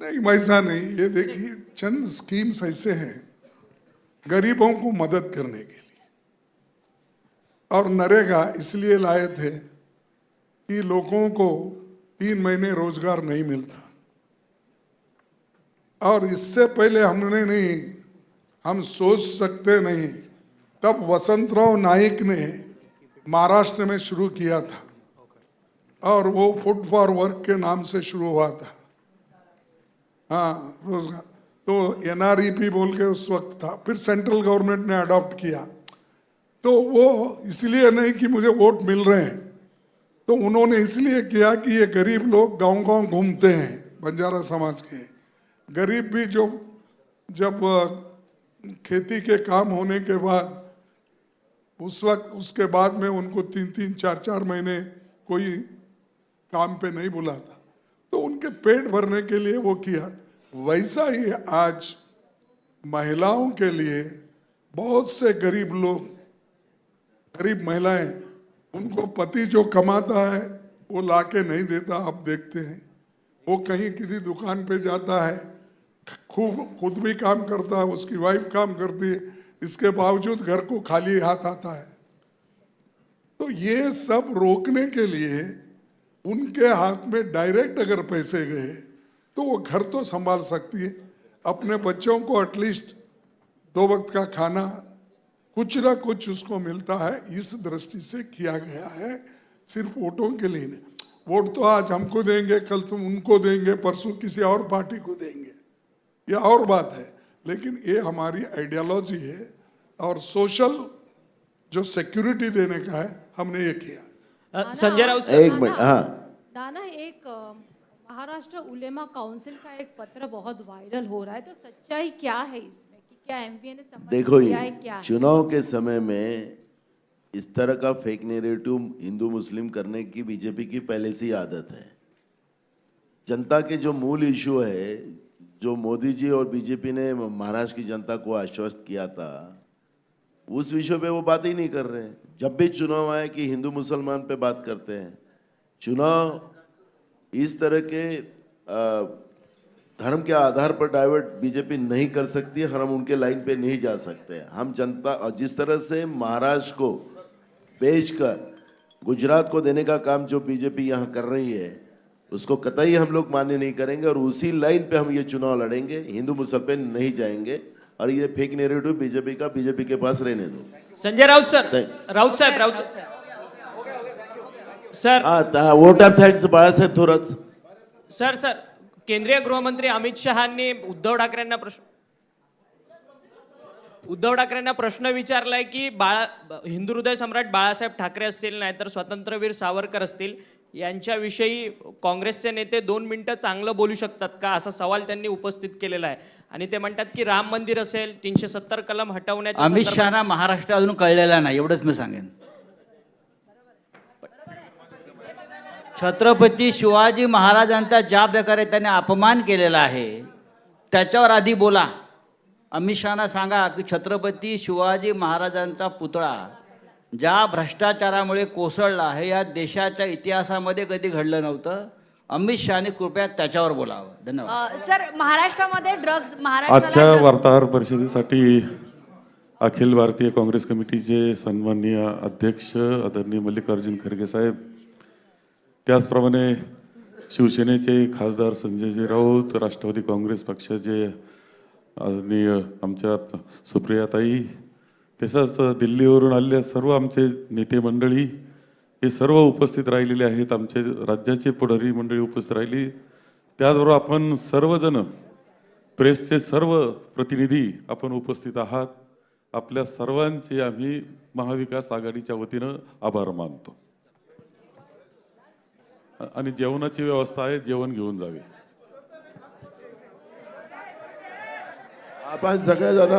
नहीं, वैसा नहीं. ये देखिए चंद स्कीम्स ऐसे हैं गरीबों को मदद करने के लिए, और नरेगा इसलिए लाए थे कि लोगों को 3 महीने रोजगार नहीं मिलता, और इससे पहले हमने नहीं, हम सोच सकते नहीं, तब वसंतराव नाइक ने महाराष्ट्र में शुरू किया था, और वो फूड फॉर वर्क के नाम से शुरू हुआ था. हाँ, रोजगार तो NREP बोल के उस वक्त था, फिर सेंट्रल गवर्नमेंट ने अडॉप्ट किया. तो वो इसलिए नहीं कि मुझे वोट मिल रहे हैं, तो उन्होंने इसलिए किया कि ये गरीब लोग गांव-गांव घूमते हैं, बंजारा समाज के गरीब भी जो जब खेती के काम होने के बाद उस वक्त उसके बाद में उनको 3-3, 4-4 महीने कोई काम पे नहीं बुलाता, तो उनके पेट भरने के लिए वो किया. वैसा ही आज महिलाओं के लिए बहुत से गरीब लोग, गरीब महिलाएं, उनको पति जो कमाता है वो लाके नहीं देता. आप देखते हैं वो कहीं किसी दुकान पे जाता है, खुद भी काम करता है, उसकी वाइफ काम करती है, इसके बावजूद घर को खाली हाथ आता है. तो ये सब रोकने के लिए उनके हाथ में डायरेक्ट अगर पैसे गए तो वो घर तो संभाल सकती है, अपने बच्चों को एटलीस्ट 2 वक्त का खाना कुछ ना कुछ उसको मिलता है. इस दृष्टि से किया गया है, सिर्फ वोटों के लिए नहीं. वोट तो आज हमको देंगे, कल तुम उनको देंगे, परसों किसी और पार्टी को देंगे, यह और बात है, लेकिन ये हमारी आइडियोलॉजी है, और सोशल जो सिक्योरिटी देने का है हमने ये किया. संजय राउत एक मिनट. हाँ, दाना, एक महाराष्ट्र उलेमा काउंसिल का एक पत्र बहुत वायरल हो रहा है, तो सच्चाई क्या है इसमें कि क्या MPA ने समर्थन देखो किया है? क्या चुनाव के समय में इस तरह का फेक नैरेटिव हिंदू मुस्लिम करने की बीजेपी की पहले से ही आदत है. जनता के जो मूल इशू है, जो मोदी जी और बीजेपी ने महाराष्ट्र की जनता को आश्वस्त किया था, उस विषय पे वो बात ही नहीं कर रहे हैं. जब भी चुनाव आए कि हिंदू मुसलमान पे बात करते हैं. चुनाव इस तरह के धर्म के आधार पर डाइवर्ट बीजेपी नहीं कर सकती है, हम उनके लाइन पे नहीं जा सकते। हम जनता, और जिस तरह से महाराष्ट्र को बेचकर गुजरात को देने का काम जो बीजेपी यहाँ कर रही है, उसको कतई हम लोग मान्य नहीं करेंगे और उसी लाइन पे हम ये चुनाव लड़ेंगे। हिंदू मुसलमान पे नहीं जाएंगे और ये फेक नैरेटिव बीजेपी का बीजेपी के पास रहने दो। संजय राउत सर, राउत साहेब sir, vote of thanks Balasaheb Thorat. Sir केंद्रीय गृहमंत्री अमित शहांनी उद्धव ठाकरेंना प्रश्न विचारलाय की हिंदू हृदय सम्राट बाळासाहेब ठाकरे असतील, नाहीतर स्वातंत्र्यवीर सावरकर असतील, यांच्याविषयी काँग्रेसचे नेते 2 मिनिटं चांगलं बोलू शकतात का, असा सवाल त्यांनी उपस्थित केलेला आहे। आणि ते म्हणतात की राम मंदिर असेल, 370 कलम हटवण्याच्या अमित शहाना महाराष्ट्र अजून कळलेला नाही, एवढंच मी सांगेन। छत्रपती शिवाजी महाराजांचा ज्या प्रकारे त्याने अपमान केलेला आहे त्याच्यावर आधी बोला। अमित शहाना सांगा की छत्रपती शिवाजी महाराजांचा पुतळा ज्या भ्रष्टाचारामुळे कोसळला आहे या देशाच्या इतिहासामध्ये कधी घडलं नव्हतं। अमित शहाने कृपया त्याच्यावर बोलावं। धन्यवाद। सर, महाराष्ट्रामध्ये ड्रग्ज आजच्या वार्ताहर परिषदेसाठी अखिल भारतीय काँग्रेस कमिटीचे सन्माननीय अध्यक्ष आदरणीय मल्लिकार्जुन खरगे साहेब, त्याचप्रमाणे शिवसेनेचे खासदार संजयजी राऊत, राष्ट्रवादी काँग्रेस पक्षाचे आदरणीय आमच्या सुप्रियाताई, तसंच दिल्लीवरून आलेल्या सर्व आमचे नेते मंडळी, हे सर्व उपस्थित राहिलेले आहेत। आमचे राज्याचे पुढारी मंडळी उपस्थित राहिली, त्याचबरोबर आपण सर्वजण प्रेसचे सर्व प्रतिनिधी आपण उपस्थित आहात। आपल्या सर्वांचे आम्ही महाविकास आघाडीच्या वतीनं आभार मानतो आणि जेवणाची व्यवस्था आहे, जेवण घेऊन जावे। आपण सगळेजण